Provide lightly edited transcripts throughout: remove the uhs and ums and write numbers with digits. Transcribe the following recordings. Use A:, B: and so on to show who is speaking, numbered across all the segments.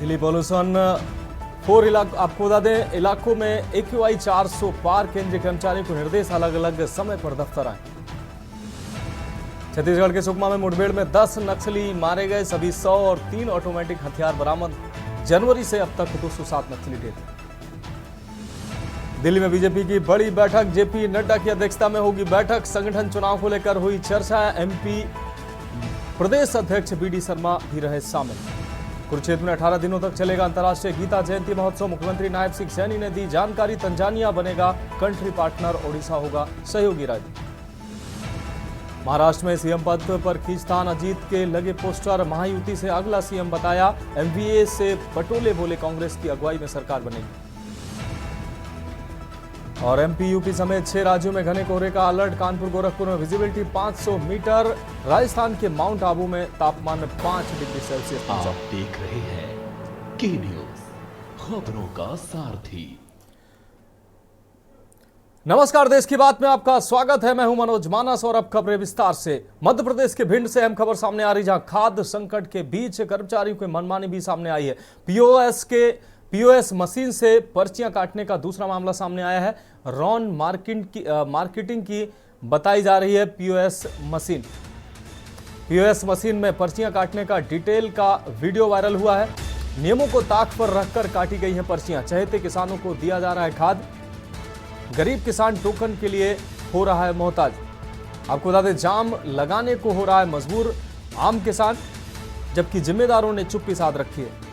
A: Delhi pollution 4 आपको बता दें, इलाकों में AQI 400 पार केंद्रीय कर्मचारियों को निर्देश, अलग अलग समय पर दफ्तर आए। छत्तीसगढ़ के सुकमा में मुठभेड़ में 10 नक्सली मारे गए, सभी 100 और 3 ऑटोमेटिक हथियार बरामद। जनवरी से अब तक 207 नक्सली ढेर। दिल्ली में बीजेपी की बड़ी बैठक, जेपी नड्डा की अध्यक्षता में होगी बैठक। संगठन चुनाव को लेकर हुई चर्चा, MP प्रदेश अध्यक्ष BD शर्मा भी रहे शामिल। कुरुक्षेत्र में 18 दिनों तक चलेगा अंतर्राष्ट्रीय गीता जयंती महोत्सव, मुख्यमंत्री नायब सिंह सैनी ने दी जानकारी। तंजानिया बनेगा कंट्री पार्टनर, ओडिशा होगा सहयोगी राज्य। महाराष्ट्र में सीएम पद पर खींचतान, अजीत के लगे पोस्टर, महायुति से अगला सीएम बताया। MVA से पटोले बोले कांग्रेस की अगुवाई में सरकार बनेगी। और MP यूपी समेत 6 राज्यों में घने कोहरे का अलर्ट, कानपुर गोरखपुर में विजिबिलिटी 500 मीटर। राजस्थान के माउंट आबू में तापमान 5 डिग्री सेल्सियस पहुंचा।
B: आप देख रहे हैं के न्यूज, खबरों का सारथी।
A: नमस्कार, देश की बात में आपका स्वागत है। मैं हूं मनोज मानस और अब खबरें विस्तार से। मध्य प्रदेश के भिंड से अहम खबर सामने आ रही, जहां खाद्य संकट के बीच कर्मचारियों की मनमानी भी सामने आई है। POS मशीन से पर्चियां काटने का दूसरा मामला सामने आया है। रॉन मार्केटिंग की बताई जा रही है POS मशीन में पर्चियां काटने का डिटेल का वीडियो वायरल हुआ है। नियमों को ताक पर रखकर काटी गई हैं पर्चियां। चहेते किसानों को दिया जा रहा है खाद, गरीब किसान टोकन के लिए हो रहा है मोहताज। आपको बता दें, जाम लगाने को हो रहा है मजबूर आम किसान, जबकि जिम्मेदारों ने चुप्पी साध रखी है।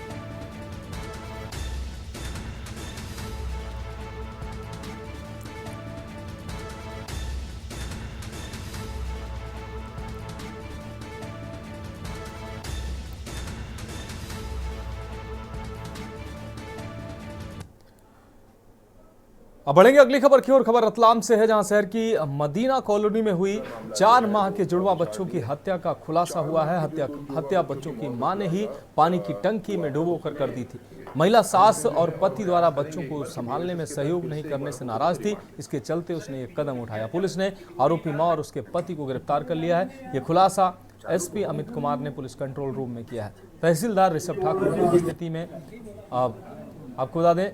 A: अब बढ़ेंगे अगली खबर की ओर। खबर रतलाम से है, जहां शहर की मदीना कॉलोनी में हुई 4 माह के जुड़वा बच्चों की हत्या का खुलासा हुआ है। हत्या बच्चों की मां ने ही पानी की टंकी में डुबोकर कर दी थी। महिला सास और पति द्वारा बच्चों को संभालने में सहयोग नहीं करने से नाराज थी, इसके चलते उसने एक कदम उठाया। पुलिस ने आरोपी मां और उसके पति को गिरफ्तार कर लिया है। ये खुलासा SP अमित कुमार ने पुलिस कंट्रोल रूम में किया है। तहसीलदार ऋषभ ठाकुर की उपस्थिति में आपको बता दें,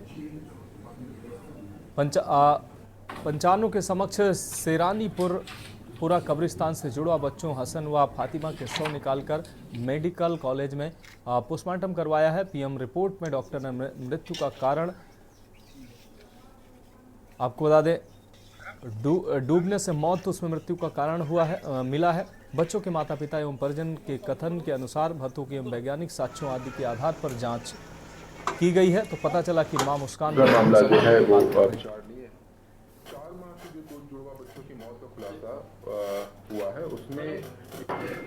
A: पंचानों के समक्ष सेरानीपुरा कब्रिस्तान से जुड़वा बच्चों हसन व फातिमा के शव निकालकर मेडिकल कॉलेज में पोस्टमार्टम करवाया है। PM रिपोर्ट में डॉक्टर ने मृत्यु का कारण, आपको बता दें, डूबने से मौत, उसमें मृत्यु का कारण मिला है। बच्चों के माता पिता एवं परिजन के कथन के अनुसार भत्तों के वैज्ञानिक साक्ष्यों आदि के आधार पर जांच की गई है। तो पता चला कि मां मुस्कान
C: मामला जो है वो विचारणीय है। 4 माह के जो 2 जुड़वा बच्चों की मौत का खुलासा हुआ है, उसमें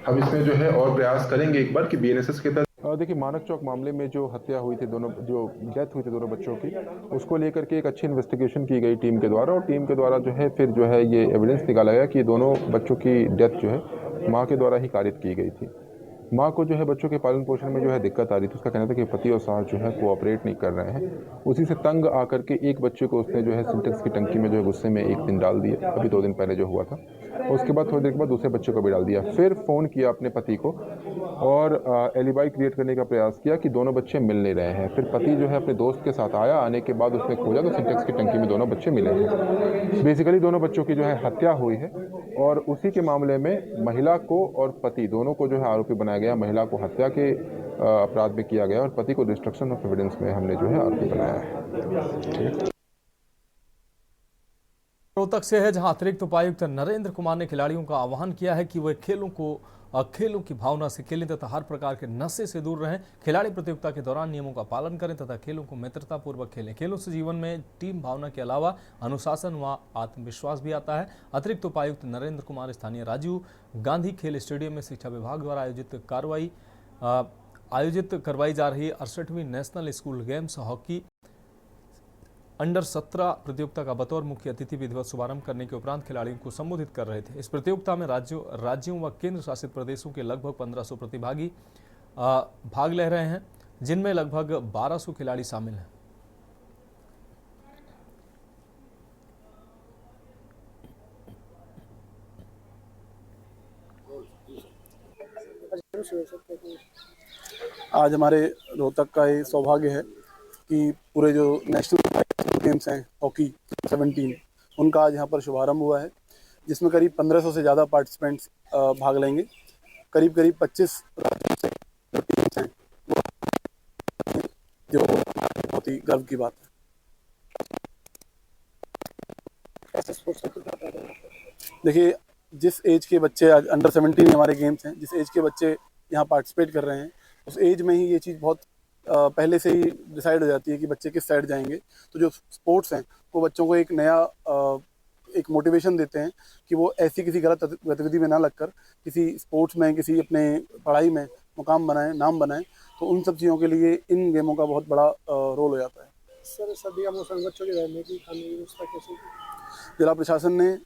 C: हम इसमें जो है और प्रयास करेंगे एक बार कि BNSS के तहत। देखिए, मानक चौक मामले में जो हत्या हुई थी, जो डेथ हुई थी दोनों बच्चों की, उसको लेकर के एक अच्छी इन्वेस्टिगेशन की गई टीम के द्वारा, और टीम के द्वारा जो है फिर जो है ये एविडेंस निकाला गया कि दोनों बच्चों की डेथ जो है माँ के द्वारा ही कारित की गई थी। माँ को जो है बच्चों के पालन पोषण में जो है दिक्कत आ रही थी। उसका कहना था कि पति और सास जो है कोऑपरेट नहीं कर रहे हैं। उसी से तंग आकर के एक बच्चे को उसने जो है सिंटेक्स की टंकी में जो है गुस्से में एक दिन डाल दिया, अभी 2 दिन पहले जो हुआ था। और उसके बाद थोड़ी देर के बाद दूसरे बच्चे को भी डाल दिया। फिर फ़ोन किया अपने पति को और एलिबाई क्रिएट करने का प्रयास किया कि दोनों बच्चे मिल नहीं रहे हैं। फिर पति जो है अपने दोस्त के साथ आया, आने के बाद उसने खोजा तो सिंटेक्स की टंकी में दोनों बच्चे मिले हैं। बेसिकली दोनों बच्चों की जो है हत्या हुई है, और उसी के मामले में महिला को और पति दोनों को जो है आरोपी बनाया गया। महिला को हत्या के अपराध में किया गया और पति को डिस्ट्रक्शन ऑफ एविडेंस में हमने जो है आरोपी बनाया है।
A: रोहतक से है, जहां अतिरिक्त उपायुक्त नरेंद्र कुमार ने खिलाड़ियों का आह्वान किया है कि वे खेलों की भावना से खेलें तथा हर प्रकार के नशे से दूर रहें। खिलाड़ी प्रतियोगिता के दौरान नियमों का पालन करें तथा खेलों को मित्रतापूर्वक खेलें। खेलों से जीवन में टीम भावना के अलावा अनुशासन व आत्मविश्वास भी आता है। अतिरिक्त उपायुक्त नरेंद्र कुमार स्थानीय राजीव गांधी खेल स्टेडियम में शिक्षा विभाग द्वारा आयोजित करवाई जा रही 68वीं national school games hockey under 17 प्रतियोगिता का बतौर मुख्य अतिथि विधिवत शुभारंभ करने के उपरांत खिलाड़ियों को संबोधित कर रहे थे। इस प्रतियोगिता में राज्यों व केंद्र शासित प्रदेशों के लगभग 1500 प्रतिभागी भाग ले रहे हैं, जिनमें लगभग 1200 खिलाड़ी शामिल हैं।
D: आज हमारे रोहतक का ये सौभाग्य है कि पूरे जो नेशनल गेम्स हैं हॉकी 17 उनका आज यहाँ पर शुभारंभ हुआ है, जिसमें करीब 1500 से ज़्यादा पार्टिसिपेंट्स भाग लेंगे। करीब 25 राज्यों से जो टीम्स हैं, जो बहुत ही गर्व की बात है। देखिए, जिस एज के बच्चे आज अंडर 17 हमारे गेम्स हैं, जिस एज के बच्चे यहाँ पार्टिसिपेट कर रहे हैं, उस एज में ही ये चीज़ बहुत पहले से ही डिसाइड हो जाती है कि बच्चे किस साइड जाएंगे। तो जो स्पोर्ट्स हैं वो बच्चों को एक नया एक मोटिवेशन देते हैं कि वो ऐसी किसी गलत गतिविधि में ना लगकर किसी स्पोर्ट्स में, किसी अपने पढ़ाई में मुकाम बनाएं, नाम बनाएं। तो उन सब चीज़ों के लिए इन गेमों का बहुत बड़ा रोल हो जाता है।
E: सर, सर्दी का मौसम, बच्चों के रहने की, खाने की व्यवस्था कैसे की?
D: जिला प्रशासन ने,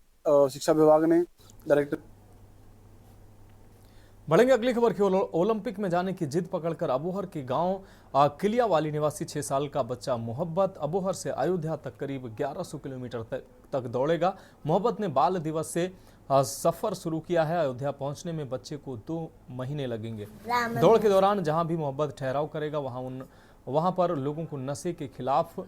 D: शिक्षा विभाग ने, डायरेक्टर।
A: बढ़ेंगे अगली खबर की ओर। ओलंपिक में जाने की जिद पकड़कर अबोहर के गांव किलियावाली निवासी 6 साल का बच्चा मोहब्बत अबोहर से अयोध्या तक करीब 1100 किलोमीटर तक दौड़ेगा। मोहब्बत ने बाल दिवस से सफर शुरू किया है। अयोध्या पहुंचने में बच्चे को 2 महीने लगेंगे। दौड़ के दौरान जहां भी मोहब्बत ठहराव करेगा वहां पर लोगों को नशे के खिलाफ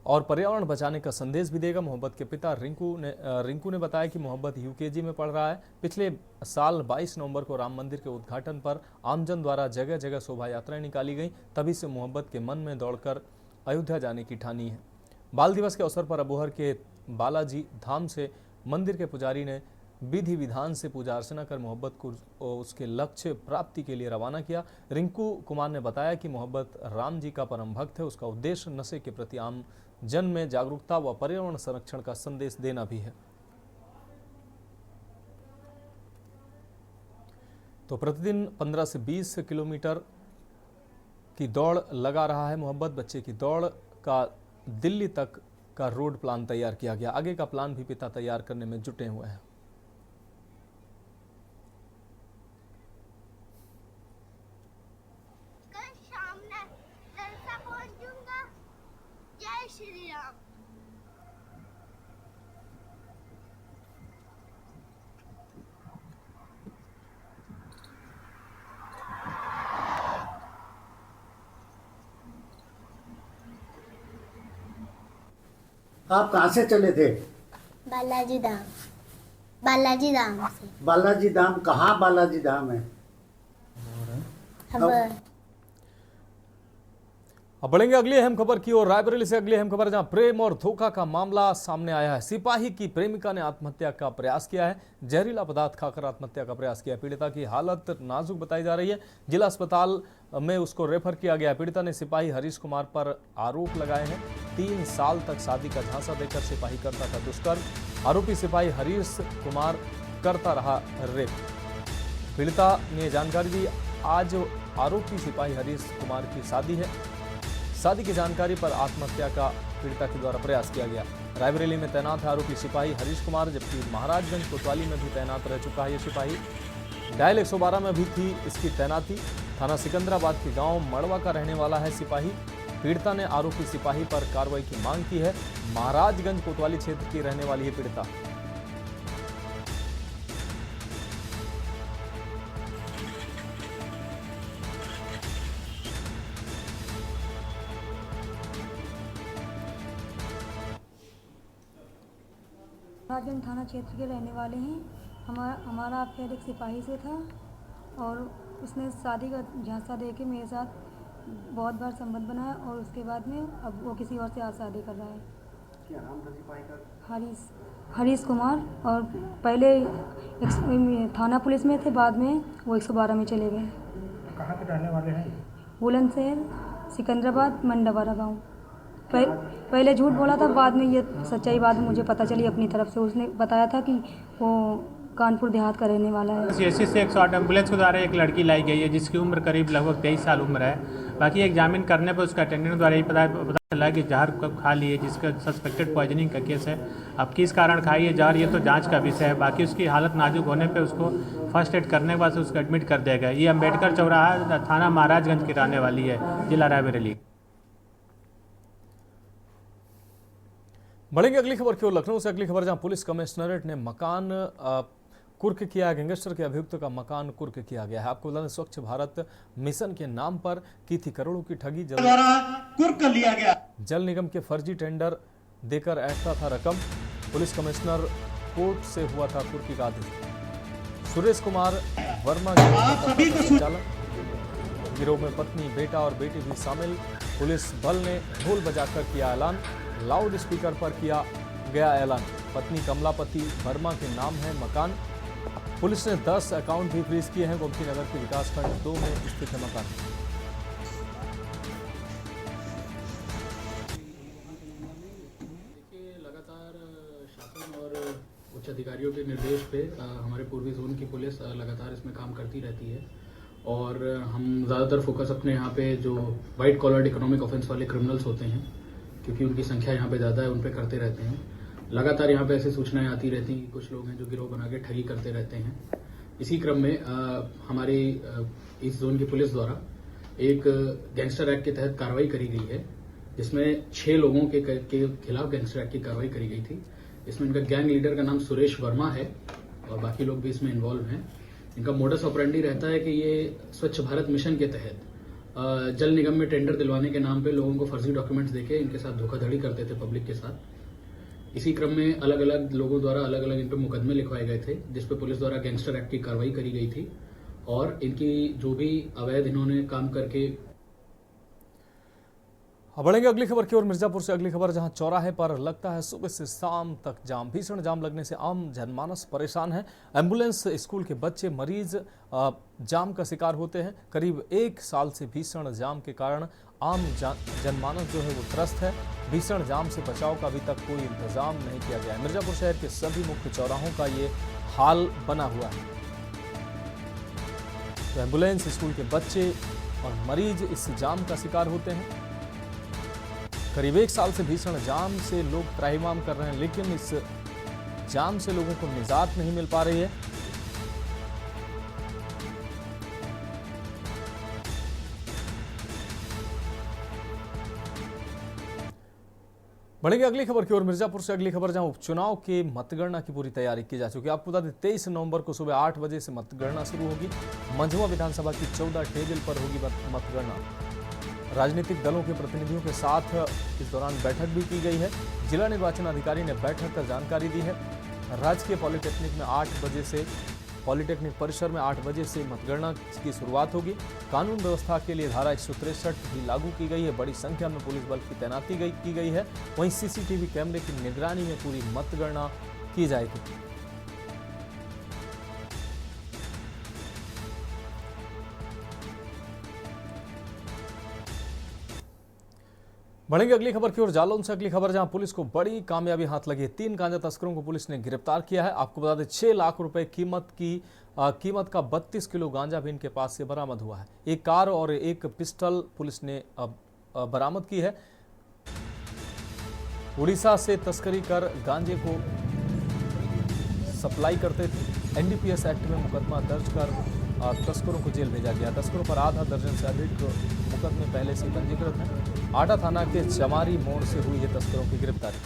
A: और पर्यावरण बचाने का संदेश भी देगा। मोहब्बत के पिता रिंकू ने बताया कि मोहब्बत यूकेजी में पढ़ रहा है। पिछले साल 22 नवंबर को राम मंदिर के उद्घाटन पर आमजन द्वारा जगह जगह शोभा यात्राएं निकाली गई। तभी से मोहब्बत के मन में दौड़कर अयोध्या जाने की ठानी है। बाल दिवस के अवसर पर अबोहर के बालाजी धाम से मंदिर के पुजारी ने विधि विधान से पूजा अर्चना कर मोहब्बत को उसके लक्ष्य प्राप्ति के लिए रवाना किया। रिंकू कुमार ने बताया कि मोहब्बत राम जी का परम भक्त है। उसका उद्देश्य नशे के प्रति आम जन में जागरूकता व पर्यावरण संरक्षण का संदेश देना भी है। तो प्रतिदिन 15 से 20 किलोमीटर की दौड़ लगा रहा है मोहब्बत। बच्चे की दौड़ का दिल्ली तक का रोड प्लान तैयार किया गया। आगे का प्लान भी पिता तैयार करने में जुटे हुए हैं।
F: जय श्री राम।
E: आप कहाँ से चले थे?
F: बालाजी धाम। बालाजी धाम से।
E: बालाजी धाम कहाँ? बालाजी धाम है
A: अब बढ़ेंगे अगली अहम खबर की ओर। रायबरेली से अगली अहम खबर, जहां प्रेम और धोखा का मामला सामने आया है। सिपाही की प्रेमिका ने आत्महत्या का प्रयास किया है। जहरीला पदार्थ खाकर आत्महत्या का प्रयास किया। पीड़िता की हालत नाजुक बताई जा रही है। जिला अस्पताल में उसको रेफर किया गया। पीड़िता ने सिपाही हरीश कुमार पर आरोप लगाए हैं। 3 साल तक शादी का झांसा देकर सिपाही करता था दुष्कर्म। आरोपी सिपाही हरीश कुमार करता रहा रेप। पीड़िता ने जानकारी दी, आज आरोपी सिपाही हरीश कुमार की शादी है। शादी की जानकारी पर आत्महत्या का पीड़िता के द्वारा प्रयास किया गया। रायबरेली में तैनात है आरोपी सिपाही हरीश कुमार, जबकि महाराजगंज कोतवाली में भी तैनात रह चुका है ये सिपाही। डायल 112 में भी थी इसकी तैनाती। थाना सिकंदराबाद के गांव मड़वा का रहने वाला है सिपाही। पीड़िता ने आरोपी सिपाही पर कार्रवाई की मांग की है। महाराजगंज कोतवाली क्षेत्र की रहने वाली है पीड़िता।
G: राजगंज थाना क्षेत्र के रहने वाले हैं। हमारा अफेयर एक सिपाही से था और उसने शादी का झांसा दे के मेरे साथ बहुत बार संबंध बनाया और उसके बाद में अब वो किसी और से आज शादी कर रहा है।
E: क्या नाम था सिपाही का?
G: हरीश कुमार। और पहले थाना पुलिस में थे, बाद में वो 112 में चले गए।
E: कहाँ के रहने वाले हैं?
G: बुलंदशहर, सिकंदराबाद, मंडवारा गाँव। पहले झूठ बोला था, बाद में ये सच्चाई बात मुझे पता चली अपनी तरफ से। उसने बताया था कि वो कानपुर देहात का रहने वाला है।
H: सीएससी से 108 एम्बुलेंस के द्वारा एक लड़की लाई गई है जिसकी उम्र करीब लगभग 23 साल उम्र है। बाकी एग्जामिन करने पर उसका अटेंडेंट द्वारा ये पता चला कि जहर खा ली है, जिसका सस्पेक्टेड पॉइजनिंग का केस है। अब किस कारण खाई है जहर, ये तो जांच का विषय है। बाकी उसकी हालत नाजुक होने पर उसको फर्स्ट एड करने के बाद उसको एडमिट कर दिया गया। ये अम्बेडकर चौराहा थाना महाराजगंज की रहने वाली है, जिला रायबरेली। बढ़ेंगे अगली खबर की ओर। लखनऊ से अगली खबर, जहां पुलिस कमिश्नरेट ने मकान
A: कुर्क किया। गैंगस्टर के अभियुक्त का मकान कुर्क किया गया है। आपको बता दें स्वच्छ भारत मिशन के नाम पर की थी करोड़ों की ठगी। जल निगम के फर्जी टेंडर देकर ऐंठता था रकम। पुलिस कमिश्नर कोर्ट से हुआ था कुर्की का आदेश। सुरेश कुमार वर्मा संचालक गिरोह में पत्नी, बेटा और बेटी भी शामिल। पुलिस बल ने ढोल बजाकर किया ऐलान। लाउड स्पीकर पर किया गया ऐलान। पत्नी कमलापति वर्मा के नाम है मकान। पुलिस ने 10 अकाउंट भी फ्रीज किए हैं। गोमती नगर के विकासखंड 2 में स्थित है मकान।
I: लगातार शासन और उच्च अधिकारियों के निर्देश पे हमारे पूर्वी जोन की पुलिस लगातार इसमें काम करती रहती है और हम ज़्यादातर फोकस अपने यहाँ पे जो वाइट कॉलर इकोनॉमिक ऑफेंस वाले क्रिमिनल्स होते हैं, क्योंकि उनकी संख्या यहाँ पे ज़्यादा है, उन पे करते रहते हैं। लगातार यहाँ पे ऐसी सूचनाएं आती रहती हैं कि कुछ लोग हैं जो गिरोह बना के ठगी करते रहते हैं। इसी क्रम में हमारी इस जोन की पुलिस द्वारा एक गैंगस्टर एक्ट के तहत कार्रवाई करी गई है, जिसमें 6 लोगों के खिलाफ गैंगस्टर एक्ट की कार्रवाई करी गई थी। इसमें इनका गैंग लीडर का नाम सुरेश वर्मा है और बाकी लोग भी इसमें इन्वॉल्व हैं। इनका मोडस ऑपरेंडी रहता है कि ये स्वच्छ भारत मिशन के तहत जल निगम में टेंडर दिलवाने के नाम पे लोगों को फर्जी डॉक्यूमेंट्स देके इनके साथ धोखाधड़ी करते थे पब्लिक के साथ। इसी क्रम में अलग अलग लोगों द्वारा अलग अलग इन पर मुकदमे लिखवाए गए थे, जिसपे पुलिस द्वारा गैंगस्टर एक्ट की कार्रवाई करी गई थी और इनकी जो भी अवैध इन्होंने काम करके।
A: अब बढ़ेंगे अगली खबर की ओर। मिर्जापुर से अगली खबर, जहां चौराहे पर लगता है सुबह से शाम तक जाम। भीषण जाम लगने से आम जनमानस परेशान है। एम्बुलेंस, स्कूल के बच्चे, मरीज जाम का शिकार होते हैं। करीब 1 साल से भीषण जाम के कारण आम जनमानस जो है वो त्रस्त है। भीषण जाम से बचाव का अभी तक कोई इंतजाम नहीं किया गया है। मिर्जापुर शहर के सभी मुख्य चौराहों का ये हाल बना हुआ है। तो एम्बुलेंस, स्कूल के बच्चे और मरीज इस जाम का शिकार होते हैं। करीब 1 साल से भीषण जाम से लोग त्राहिमाम कर रहे हैं, लेकिन इस जाम से लोगों को निजात नहीं मिल पा रही है। बढ़ेंगे अगली खबर की ओर। मिर्जापुर से अगली खबर, जहां उपचुनाव के मतगणना की पूरी तैयारी की जा चुकी है। आपको बता दें 23 नवंबर को सुबह 8 बजे से मतगणना शुरू होगी। मंझुआ विधानसभा की 14 टेबल पर होगी मतगणना। राजनीतिक दलों के प्रतिनिधियों के साथ इस दौरान बैठक भी की गई है। जिला निर्वाचन अधिकारी ने बैठक कर जानकारी दी है। राजकीय पॉलिटेक्निक परिसर में 8 बजे से मतगणना की शुरुआत होगी। कानून व्यवस्था के लिए धारा 163 भी लागू की गई है। बड़ी संख्या में पुलिस बल की तैनाती की गई है। वहीं सीसीटीवी कैमरे की निगरानी में पूरी मतगणना की जाएगी। बढ़ेंगे अगली खबर की ओर। जालौन से अगली खबर, जहां पुलिस को बड़ी कामयाबी हाथ लगी है। 3 गांजा तस्करों को पुलिस ने गिरफ्तार किया है। आपको बता दें 6 लाख रुपए कीमत का 32 किलो गांजा भी इनके पास से बरामद हुआ है। एक कार और एक पिस्टल पुलिस ने बरामद की है। उड़ीसा से तस्करी कर गांजे को सप्लाई करते थे। एनडीपीएस एक्ट में मुकदमा दर्ज कर तस्करों को जेल भेजा गया। तस्करों पर आधा दर्जन से अधिक मुकदमे पहले से पंजीकृत हैं। आटा थाना के चमारी मोड़ से हुई है तस्करों की गिरफ्तारी।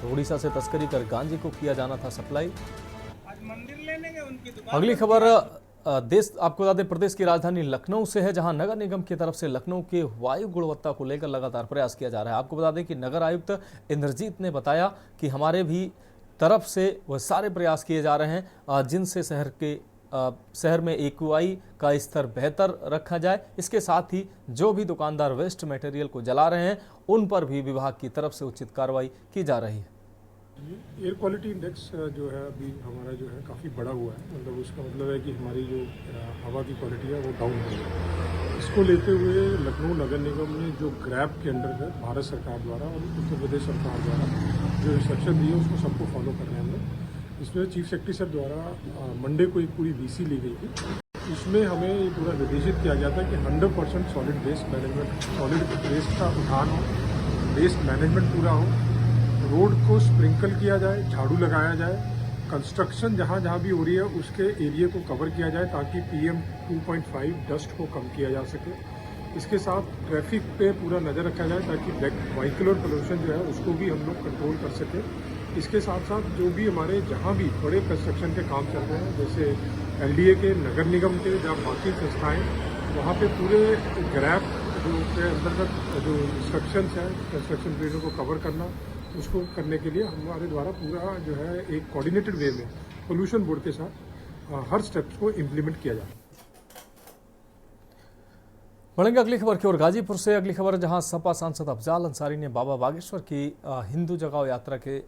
A: तो उड़ीसा से तस्करी कर गांजे को किया जाना था सप्लाई। अगली खबर आपको बता दें प्रदेश की राजधानी लखनऊ से है, जहां नगर निगम की तरफ से लखनऊ के वायु गुणवत्ता को लेकर लगातार प्रयास किया जा रहा है। आपको बता दें कि नगर आयुक्त इंद्रजीत ने बताया कि हमारे भी तरफ से वह सारे प्रयास किए जा रहे हैं जिनसे शहर में एक्यूआई का स्तर बेहतर रखा जाए। इसके साथ ही जो भी दुकानदार वेस्ट मटेरियल को जला रहे हैं उन पर भी विभाग की तरफ से उचित कार्रवाई की जा रही है।
E: एयर क्वालिटी इंडेक्स जो है अभी हमारा जो है काफ़ी बड़ा हुआ है। मतलब उसका मतलब है कि हमारी जो हवा की क्वालिटी है वो डाउन हो गई है। इसको लेते हुए लखनऊ नगर निगम ने जो ग्रैप के अंडर भारत सरकार द्वारा और उत्तर प्रदेश सरकार द्वारा जो इंस्ट्रक्शन दिए उसको सबको फॉलो कर रहे हैं हम लोग। इसमें चीफ सेक्रेटरी सर द्वारा मंडे को एक पूरी वीसी ली गई थी। इसमें हमें ये पूरा निर्देशित किया गया था कि 100% solid waste management, solid waste का उठान हो, वेस्ट मैनेजमेंट पूरा हो, रोड को स्प्रिंकल किया जाए, झाड़ू लगाया जाए, कंस्ट्रक्शन जहाँ जहाँ भी हो रही है उसके एरिया को कवर किया जाए ताकि PM 2.5 डस्ट को कम किया जा सके। इसके साथ ट्रैफिक पे पूरा नज़र रखा जाए ताकि व्हीकल पोल्यूशन जो है उसको भी हम लोग कंट्रोल कर सकें। इसके साथ साथ जो भी हमारे जहाँ भी बड़े कंस्ट्रक्शन के काम चल रहे हैं, जैसे LDA के, नगर निगम के या बाकी संस्थाएँ, वहाँ पे पूरे ग्रैप जो के अंतर्गत जो इंस्ट्रक्शंस हैं कंस्ट्रक्शन पीरियड को कवर करना, उसको करने के लिए हमारे द्वारा पूरा जो है एक कोऑर्डिनेटेड वे में पोल्यूशन बोर्ड के साथ हर स्टेप्स को इम्प्लीमेंट किया जाए।
A: बढ़ेंगे अगली खबर की ओर। गाजीपुर से अगली खबर, जहां सपा सांसद अफजाल अंसारी ने बाबा बागेश्वर की हिंदू जगाओ यात्रा पर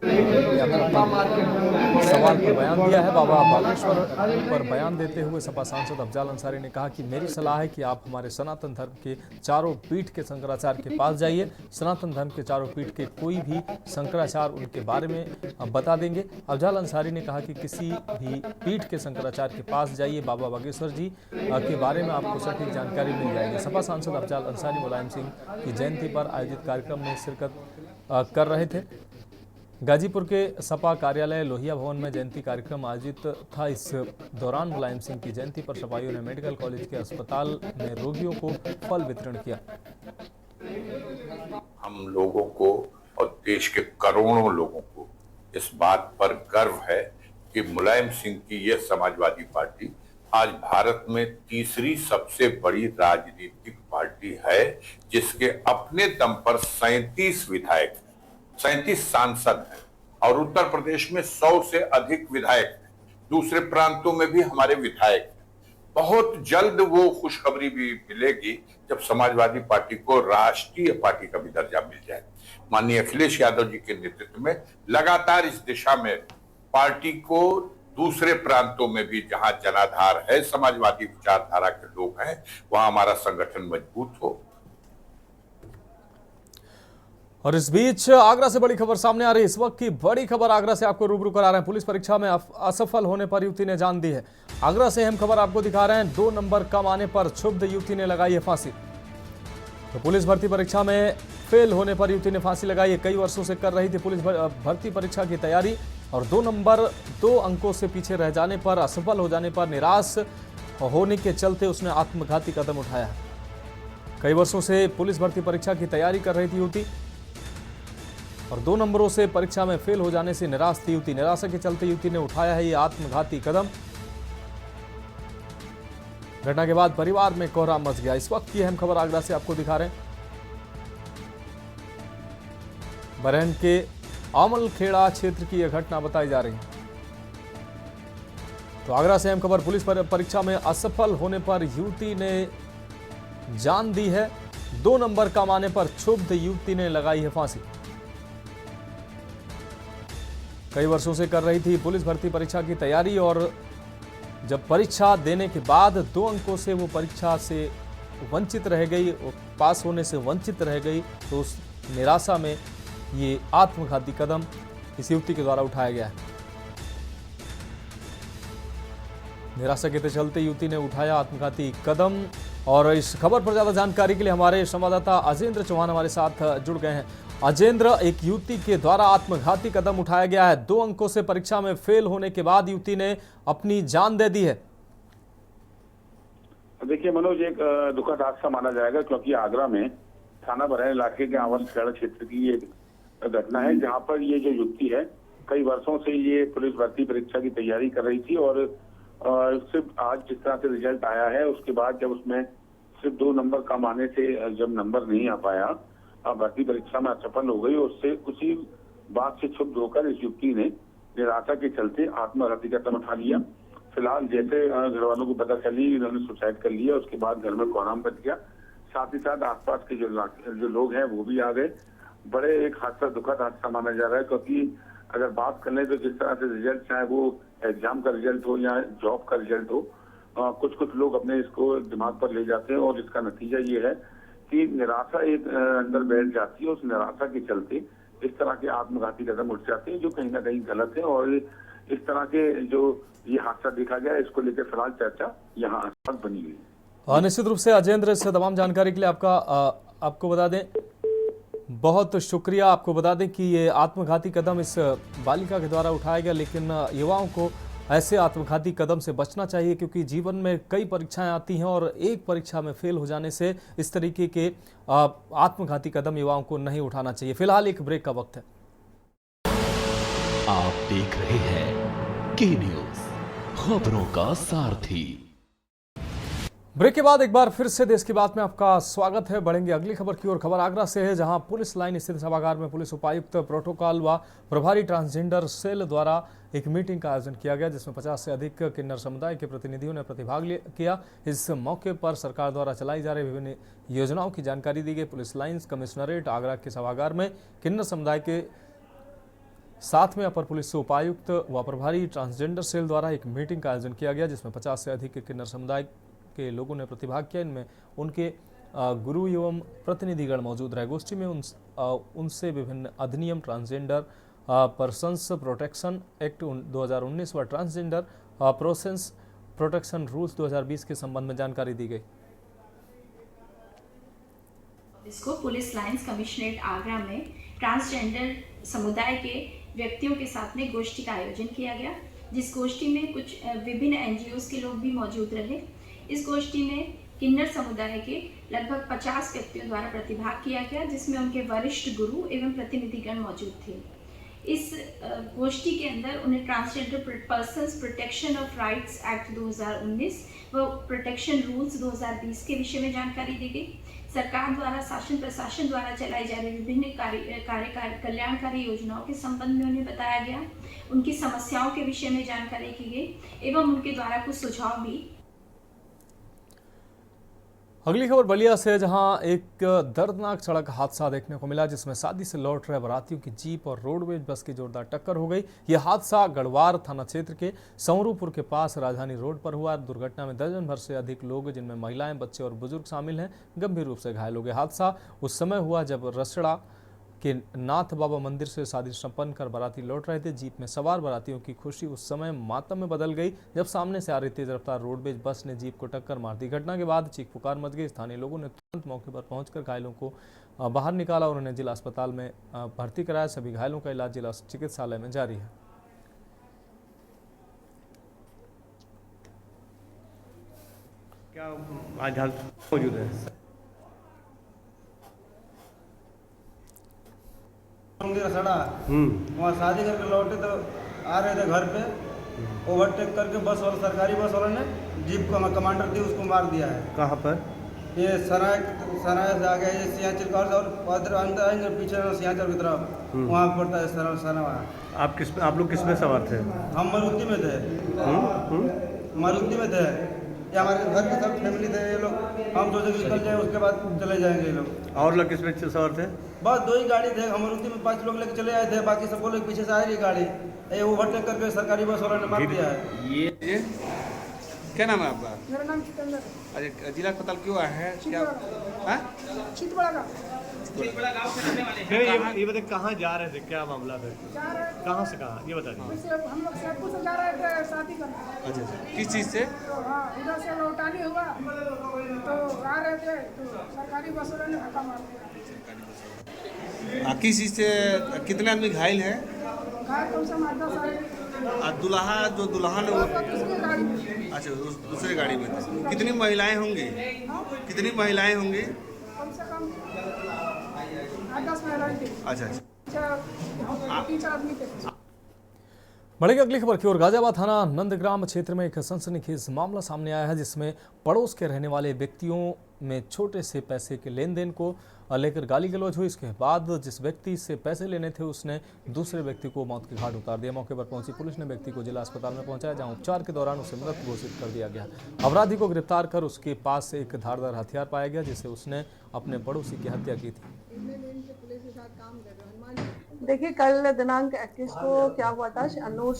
A: सवाल पर बयान दिया है। बाबा बागेश्वर पर बयान देते हुए सपा सांसद अफजाल अंसारी ने कहा कि मेरी सलाह है कि आप हमारे सनातन धर्म के चारों पीठ के शंकराचार्य के पास जाइए। सनातन धर्म के चारों पीठ के कोई भी शंकराचार्य उनके बारे में बता देंगे। अफजाल अंसारी ने कहा कि किसी भी पीठ के शंकराचार्य के पास जाइए, बाबा बागेश्वर जी के बारे में आपको सटीक जानकारी मिल जाएगी। सपा सांसद अफजाल अंसारी मुलायम सिंह की जयंती पर आयोजित कार्यक्रम में शिरकत कर रहे थे। गाजीपुर के सपा कार्यालय लोहिया भवन में जयंती कार्यक्रम आयोजित था। इस दौरान मुलायम सिंह की जयंती पर सपाइयों ने मेडिकल कॉलेज के अस्पताल में रोगियों को फल वितरण किया।
J: हम लोगों को और देश के करोड़ों लोगों को इस बात पर गर्व है कि मुलायम सिंह की यह समाजवादी पार्टी आज भारत में तीसरी सबसे बड़ी राजनीतिक पार्टी है, जिसके अपने दम पर 37 विधायक, 37 सांसद हैं और उत्तर प्रदेश में 100 से अधिक विधायक हैं। दूसरे प्रांतों में भी हमारे विधायक हैं। बहुत जल्द वो खुशखबरी भी मिलेगी जब समाजवादी पार्टी को राष्ट्रीय पार्टी का भी दर्जा मिल जाए। माननीय अखिलेश यादव जी के नेतृत्व में लगातार इस दिशा में पार्टी को दूसरे प्रांतों में भी जहां जनाधार है, समाजवादी विचारधारा के लोग हैं, वहां हमारा संगठन मजबूत हो।
A: और इस बीच आगरा से बड़ी खबर सामने आ रही है। इस वक्त की बड़ी खबर आगरा से आपको रूबरू करा रहे हैं। पुलिस परीक्षा में असफल होने पर युवती ने जान दी है। आगरा से अहम खबर आपको दिखा रहे हैं। 2 नंबर कम आने पर क्षुब्ध युवती ने लगाई है फांसी। तो पुलिस भर्ती परीक्षा में फेल होने पर युवती ने फांसी लगाई है। कई वर्षों से कर रही थी पुलिस भर्ती परीक्षा की तैयारी और 2 नंबर 2 अंकों से पीछे रह जाने पर, असफल हो जाने पर निराश होने के चलते उसने आत्मघाती कदम उठाया है। कई वर्षों से पुलिस भर्ती परीक्षा की तैयारी कर रही थी युवती और 2 नंबरों से परीक्षा में फेल हो जाने से निराश थी युवती। निराशा के चलते युवती ने उठाया है ये आत्मघाती कदम। घटना के बाद परिवार में कोहराम मच गया। इस वक्त की अहम खबर आगरा से आपको दिखा रहे हैं। बरहन के आमलखेड़ा क्षेत्र की यह घटना बताई जा रही है। तो आगरा से अहम खबर, पुलिस परीक्षा में असफल होने पर युवती ने जान दी है। 2 नंबर कम आने पर क्षुब्ध युवती ने लगाई है फांसी। कई वर्षों से कर रही थी पुलिस भर्ती परीक्षा की तैयारी और जब परीक्षा देने के बाद 2 अंकों से वो परीक्षा से वंचित रह गई, पास होने से वंचित रह गई, तो उस निराशा में ये आत्मघाती कदम इस युवती के द्वारा उठाया गया है। निराशा के चलते युवती ने उठाया आत्मघाती कदम। और इस खबर पर ज्यादा जानकारी के लिए हमारे संवाददाता अजेंद्र चौहान हमारे साथ जुड़ गए हैं। अजेंद्र, एक युवती के द्वारा आत्मघाती कदम उठाया गया है। 2 अंकों से परीक्षा में फेल होने के बाद युवती ने अपनी जान दे दी है।
K: देखिए मनोज, एक दुखद हादसा माना जाएगा क्योंकि आगरा में थाना बरहन इलाके के आमलखेड़ा क्षेत्र की ये घटना है, जहां पर ये जो युवती है कई वर्षों से ये पुलिस भर्ती परीक्षा की तैयारी कर रही थी और सिर्फ आज जिस तरह से रिजल्ट आया है उसके बाद जब उसमें सिर्फ 2 नंबर कम आने से जब नंबर नहीं आ पाया, भर्ती परीक्षा में असफल हो गई। उससे उसी बात से क्षुब्ध होकर इस युवती ने निराशा के चलते आत्मघाती कदम उठा लिया। फिलहाल जैसे घर वालों को पता चली इन्होंने सुसाइड कर लिया, उसके बाद घर में कोहराम बच गया। साथ ही साथ आसपास के जो लोग हैं वो भी आ गए। बड़े एक हादसा, दुखद हादसा माना जा रहा है क्योंकि अगर बात कर लें तो जिस तरह से रिजल्ट, चाहे वो एग्जाम का रिजल्ट हो या जॉब का रिजल्ट हो, कुछ लोग अपने इसको दिमाग पर ले जाते हैं और इसका नतीजा ये है कि निराशा एक अंदर बैठ जाती है। उस निराशा के चलते इस तरह के आत्मघाती कदम उठ जाते हैं जो कहीं ना कहीं गलत है। और इस तरह के जो ये हादसा देखा गया, इसको लेकर फिलहाल चर्चा यहाँ आसपास बनी हुई है।
A: निश्चित रूप से अजेंद्र, इस तमाम जानकारी के लिए आपको बता दें बहुत शुक्रिया। आपको बता दें कि ये आत्मघाती कदम इस बालिका के द्वारा उठाया गया, लेकिन युवाओं को ऐसे आत्मघाती कदम से बचना चाहिए, क्योंकि जीवन में कई परीक्षाएं आती हैं और एक परीक्षा में फेल हो जाने से इस तरीके के आत्मघाती कदम युवाओं को नहीं उठाना चाहिए। फिलहाल एक ब्रेक का वक्त है।
B: आप देख रहे हैं के न्यूज, खबरों का सारथी।
A: ब्रेक के बाद एक बार फिर से देश की बात में आपका स्वागत है। बढ़ेंगे अगली खबर की ओर। खबर आगरा से है, जहां पुलिस लाइन स्थित सभागार में पुलिस उपायुक्त, प्रोटोकॉल व प्रभारी ट्रांसजेंडर सेल द्वारा एक मीटिंग का आयोजन किया गया, जिसमें 50 से अधिक किन्नर समुदाय के प्रतिनिधियों ने प्रतिभाग किया। इस मौके पर सरकार द्वारा चलाई जा रही विभिन्न योजनाओं की जानकारी दी गई। पुलिस लाइन्स कमिश्नरेट आगरा के सभागार में किन्नर समुदाय के साथ में अपर पुलिस उपायुक्त व प्रभारी ट्रांसजेंडर सेल द्वारा एक मीटिंग का आयोजन किया गया, जिसमें 50 से अधिक किन्नर समुदाय के लोगों ने प्रतिभाग किया। इनमें उनके गुरु एवं प्रतिनिधिगण मौजूद रहे। गोष्ठी में उनसे विभिन्न अधिनियम, ट्रांसजेंडर पर्सन्स प्रोटेक्शन एक्ट 2019 व ट्रांसजेंडर पर्सन्स प्रोटेक्शन रूल्स 2020 के संबंध में जानकारी दी गई।
L: इसको पुलिस लाइन्स कमिश्नरेट आगरा में ट्रांसजेंडर समुदाय के व्यक्तियों के साथ में गोष्ठी का आयोजन किया गया, जिस गोष्ठी में कुछ विभिन्न एनजीओज के लोग भी मौजूद रहे। इस गोष्ठी में किन्नर समुदाय के लगभग 50 व्यक्तियों द्वारा प्रतिभाग किया गया, जिसमें उनके वरिष्ठ गुरु एवं प्रतिनिधिगण मौजूद थे। इस गोष्ठी के अंदर उन्हें transgender persons protection of rights act 2019 व प्रोटेक्शन रूल्स 2020 के विषय में जानकारी दी गई। सरकार द्वारा शासन प्रशासन द्वारा चलाई जा रही विभिन्न कल्याणकारी योजनाओं के संबंध में उन्हें बताया गया, उनकी समस्याओं के विषय में जानकारी की गई एवं उनके द्वारा कुछ सुझाव भी।
A: अगली खबर बलिया से है, जहां एक दर्दनाक सड़क हादसा देखने को मिला, जिसमें शादी से लौट रहे बारातियों की जीप और रोडवेज बस की जोरदार टक्कर हो गई। यह हादसा गढ़वार थाना क्षेत्र के सौरूपुर के पास राजधानी रोड पर हुआ। दुर्घटना में दर्जन भर से अधिक लोग, जिनमें महिलाएं, बच्चे और बुजुर्ग शामिल हैं, गंभीर रूप से घायल हो गए। हादसा उस समय हुआ जब रसड़ा के नाथ बाबा मंदिर से शादी संपन्न कर बाराती लौट रहे थे। जीप में सवार बारातियों की खुशी उस समय मातम में बदल गई, जब सामने से आ रही तेज रफ्तार रोडवेज बस ने जीप को टक्कर मार दी। घटना के बाद चीख पुकार मच गई। स्थानीय लोगों ने तुरंत मौके पर पहुंचकर घायलों को बाहर निकाला और उन्हें जिला अस्पताल में भर्ती कराया। सभी घायलों का इलाज जिला चिकित्सालय में जारी है।
M: क्या आज मौजूद है?
N: सड़ा वहाँ शादी करके लौटे तो आ रहे थे घर पे, ओवरटेक करके बस वाला, सरकारी बस वाला ने जीप का कमांडर थी उसको मार दिया है।
M: कहाँ पर?
N: ये सराय से आ गया, ये सियाचिल का और अंदर आएंगे पीछे सियाचिल की तरफ, वहाँ पड़ता है सराय।
M: आप लोग किस में सवार थे?
N: हम मारुति में थे। मारुति में थे, ये हमारे घर के सब फैमिली थे ये लोग। हम सोचे निकल जाए, उसके बाद चले जाएंगे ये लोग।
M: और लोग किस में सवार थे?
N: बस 2 ही गाड़ी थे। मारुति में 5 लोग लेके चले आए थे, बाकी सब लोग पीछे से आ रही गाड़ी, ये ओवरटेक करके सरकारी बस वाला ने मार दिया है।
O: ये क्या नाम है आपका?
P: मेरा नाम जितेंद्र।
O: अच्छा, जिला अस्पताल क्यों आया है? क्या
P: चितबड़ा का।
M: ये बताइए कहाँ जा रहे थे, क्या मामला था? कहाँ से कहाँ, ये बता दीजिए।
P: हम लोग सैदपुर से जा रहे थे शादी करने।
O: अच्छा, किस चीज़ से?
P: तो हाँ, उधर से लौटानी हुआ तो आ रहे थे, तो सरकारी बस वाले ने धक्का मार दिया।
O: किस चीज़ से कितने आदमी घायल हैं?
P: घायल कम से कम 10 आए।
O: दुल्हा जो दुल्हन
P: वो दूसरी गाड़ी में।
O: अच्छा, दूसरे गाड़ी में थे। कितनी महिलाएं होंगी? कितनी महिलाएं होंगी?
P: कम से कम 10 महिलाएं थी।
O: अच्छा,
P: 3-4 आदमी थे।
A: बढ़ेगी अगली खबर की ओर। गाजियाबाद थाना नंदग्राम क्षेत्र में एक सनसनीखेज मामला सामने आया है, जिसमें पड़ोस के रहने वाले व्यक्तियों में छोटे से पैसे के लेन देन को लेकर गाली गलौज हुई। इसके बाद जिस व्यक्ति से पैसे लेने थे, उसने दूसरे व्यक्ति को मौत के घाट उतार दिया। मौके पर पहुंची पुलिस ने व्यक्ति को जिला अस्पताल में पहुंचाया, जहां उपचार के दौरान उसे मृत घोषित कर दिया गया। अपराधी को गिरफ्तार कर उसके पास से एक धारदार हथियार पाया गया, जिसे उसने अपने पड़ोसी की हत्या की थी।
Q: देखिए, कल दिनांक 21 को क्या हुआ था, नूर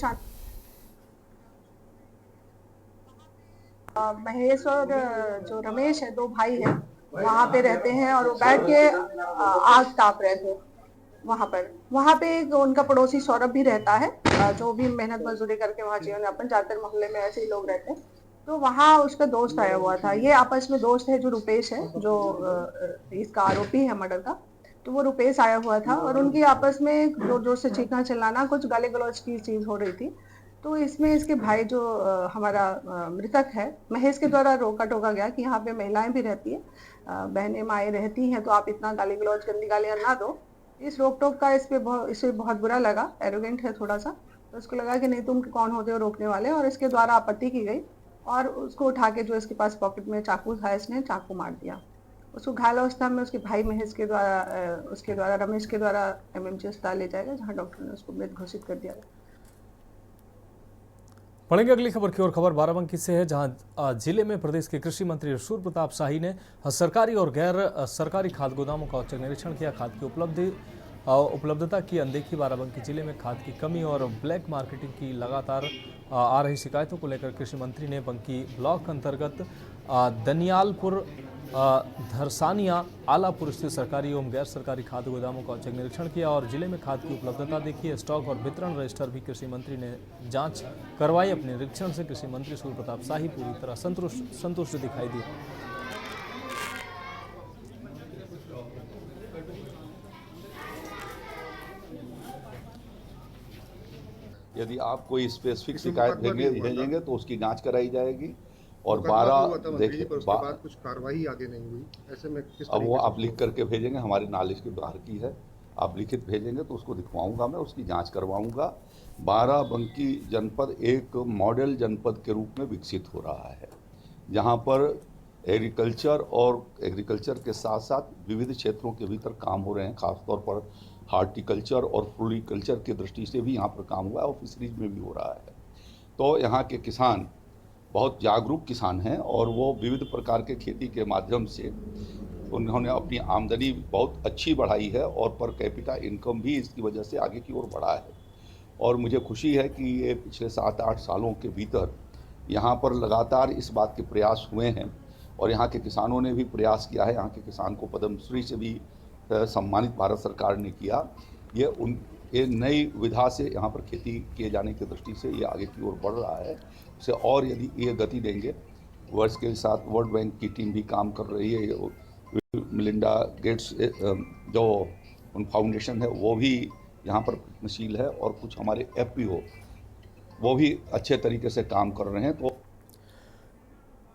Q: महेश और जो रमेश है, 2 भाई हैं, वहाँ पे रहते हैं और वो बैठ के आग ताप रहे थे वहाँ पे एक उनका पड़ोसी सौरभ भी रहता है, जो भी मेहनत मजदूरी करके वहाँ जीवन यापन, ज्यादातर मोहल्ले में ऐसे ही लोग रहते हैं। तो वहाँ उसका दोस्त आया हुआ था। ये आपस में दोस्त है जो रुपेश है, जो इसका आरोपी है मर्डर का। तो वो रुपेश आया हुआ था और उनकी आपस में जोर जोर से चीखना चिल्लाना, कुछ गाली गलौज की चीज हो रही थी। तो इसमें इसके भाई जो हमारा मृतक है महेश के द्वारा रोका टोका गया कि यहाँ पे महिलाएं भी रहती हैं, बहनें माएँ रहती हैं, तो आप इतना गाली गलौज गंदी गालियाँ ना दो। इस रोक टोक का इसे बहुत बुरा लगा, एरोगेंट है थोड़ा सा, तो उसको लगा कि नहीं तुम कौन होते हो रोकने वाले, और इसके द्वारा आपत्ति की गई और उसको उठा के जो इसके पास पॉकेट में चाकू था इसने चाकू मार दिया। उसको घायल अवस्था में उसके भाई महेश के द्वारा उसके द्वारा रमेश के द्वारा MMG अस्पताल ले जाएगा, जहाँ डॉक्टर ने उसको मृत घोषित कर दिया।
A: पढ़ेंगे अगली खबर की ओर। खबर बाराबंकी से है, जहां जिले में प्रदेश के कृषि मंत्री सूर्य प्रताप शाही ने सरकारी और गैर सरकारी खाद गोदामों का औचक निरीक्षण किया। खाद की उपलब्धता की अनदेखी, बाराबंकी जिले में खाद की कमी और ब्लैक मार्केटिंग की लगातार आ रही शिकायतों को लेकर कृषि मंत्री ने बंकी ब्लॉक अंतर्गत दनियालपुर, धरसानिया, आलापुर स्थित सरकारी एवं गैर सरकारी खाद गोदामों का औचक निरीक्षण किया और जिले में खाद की उपलब्धता देखी। स्टॉक और वितरण रजिस्टर भी कृषि मंत्री ने जांच करवाई। अपने निरीक्षण से कृषि मंत्री सूर्य प्रताप शाही पूरी तरह संतुष्ट दिखाई दिए।
R: यदि आप कोई स्पेसिफिक शिकायत भेजेंगे तो उसकी जांच कराई जाएगी। और 12 देखिए
E: उसके बाद कुछ कार्रवाई आगे नहीं हुई, ऐसे में किस
R: अब वो आप लिख करके भेजेंगे, हमारी नॉलेज के बाहर की है, आप लिखित भेजेंगे तो उसको दिखवाऊंगा, मैं उसकी जांच करवाऊंगा। बाराबंकी जनपद एक मॉडल जनपद के रूप में विकसित हो रहा है, जहां पर एग्रीकल्चर के साथ साथ विविध क्षेत्रों के भीतर काम हो रहे हैं। खासतौर पर हार्टिकल्चर और फ्लोरिकल्चर की दृष्टि से भी यहाँ पर काम हुआ है और फिशरीज में भी हो रहा है। तो यहाँ के किसान बहुत जागरूक किसान हैं और वो विविध प्रकार के खेती के माध्यम से उन्होंने अपनी आमदनी बहुत अच्छी बढ़ाई है और पर कैपिटा इनकम भी इसकी वजह से आगे की ओर बढ़ा है। और मुझे खुशी है कि ये पिछले 7-8 सालों के भीतर यहाँ पर लगातार इस बात के प्रयास हुए हैं और यहाँ के किसानों ने भी प्रयास किया है। यहाँ के किसान को पद्मश्री से भी सम्मानित भारत सरकार ने किया। ये नई विधा से यहाँ पर खेती किए जाने की दृष्टि से ये आगे की ओर बढ़ रहा है। उसे और यदि ये गति देंगे, वर्ष के साथ वर्ल्ड बैंक की टीम भी काम कर रही है, मिलिंडा गेट्स जो उन फाउंडेशन है वो भी यहाँ पर प्रयत्नशील है और कुछ हमारे FPO वो भी अच्छे तरीके से काम कर रहे हैं। तो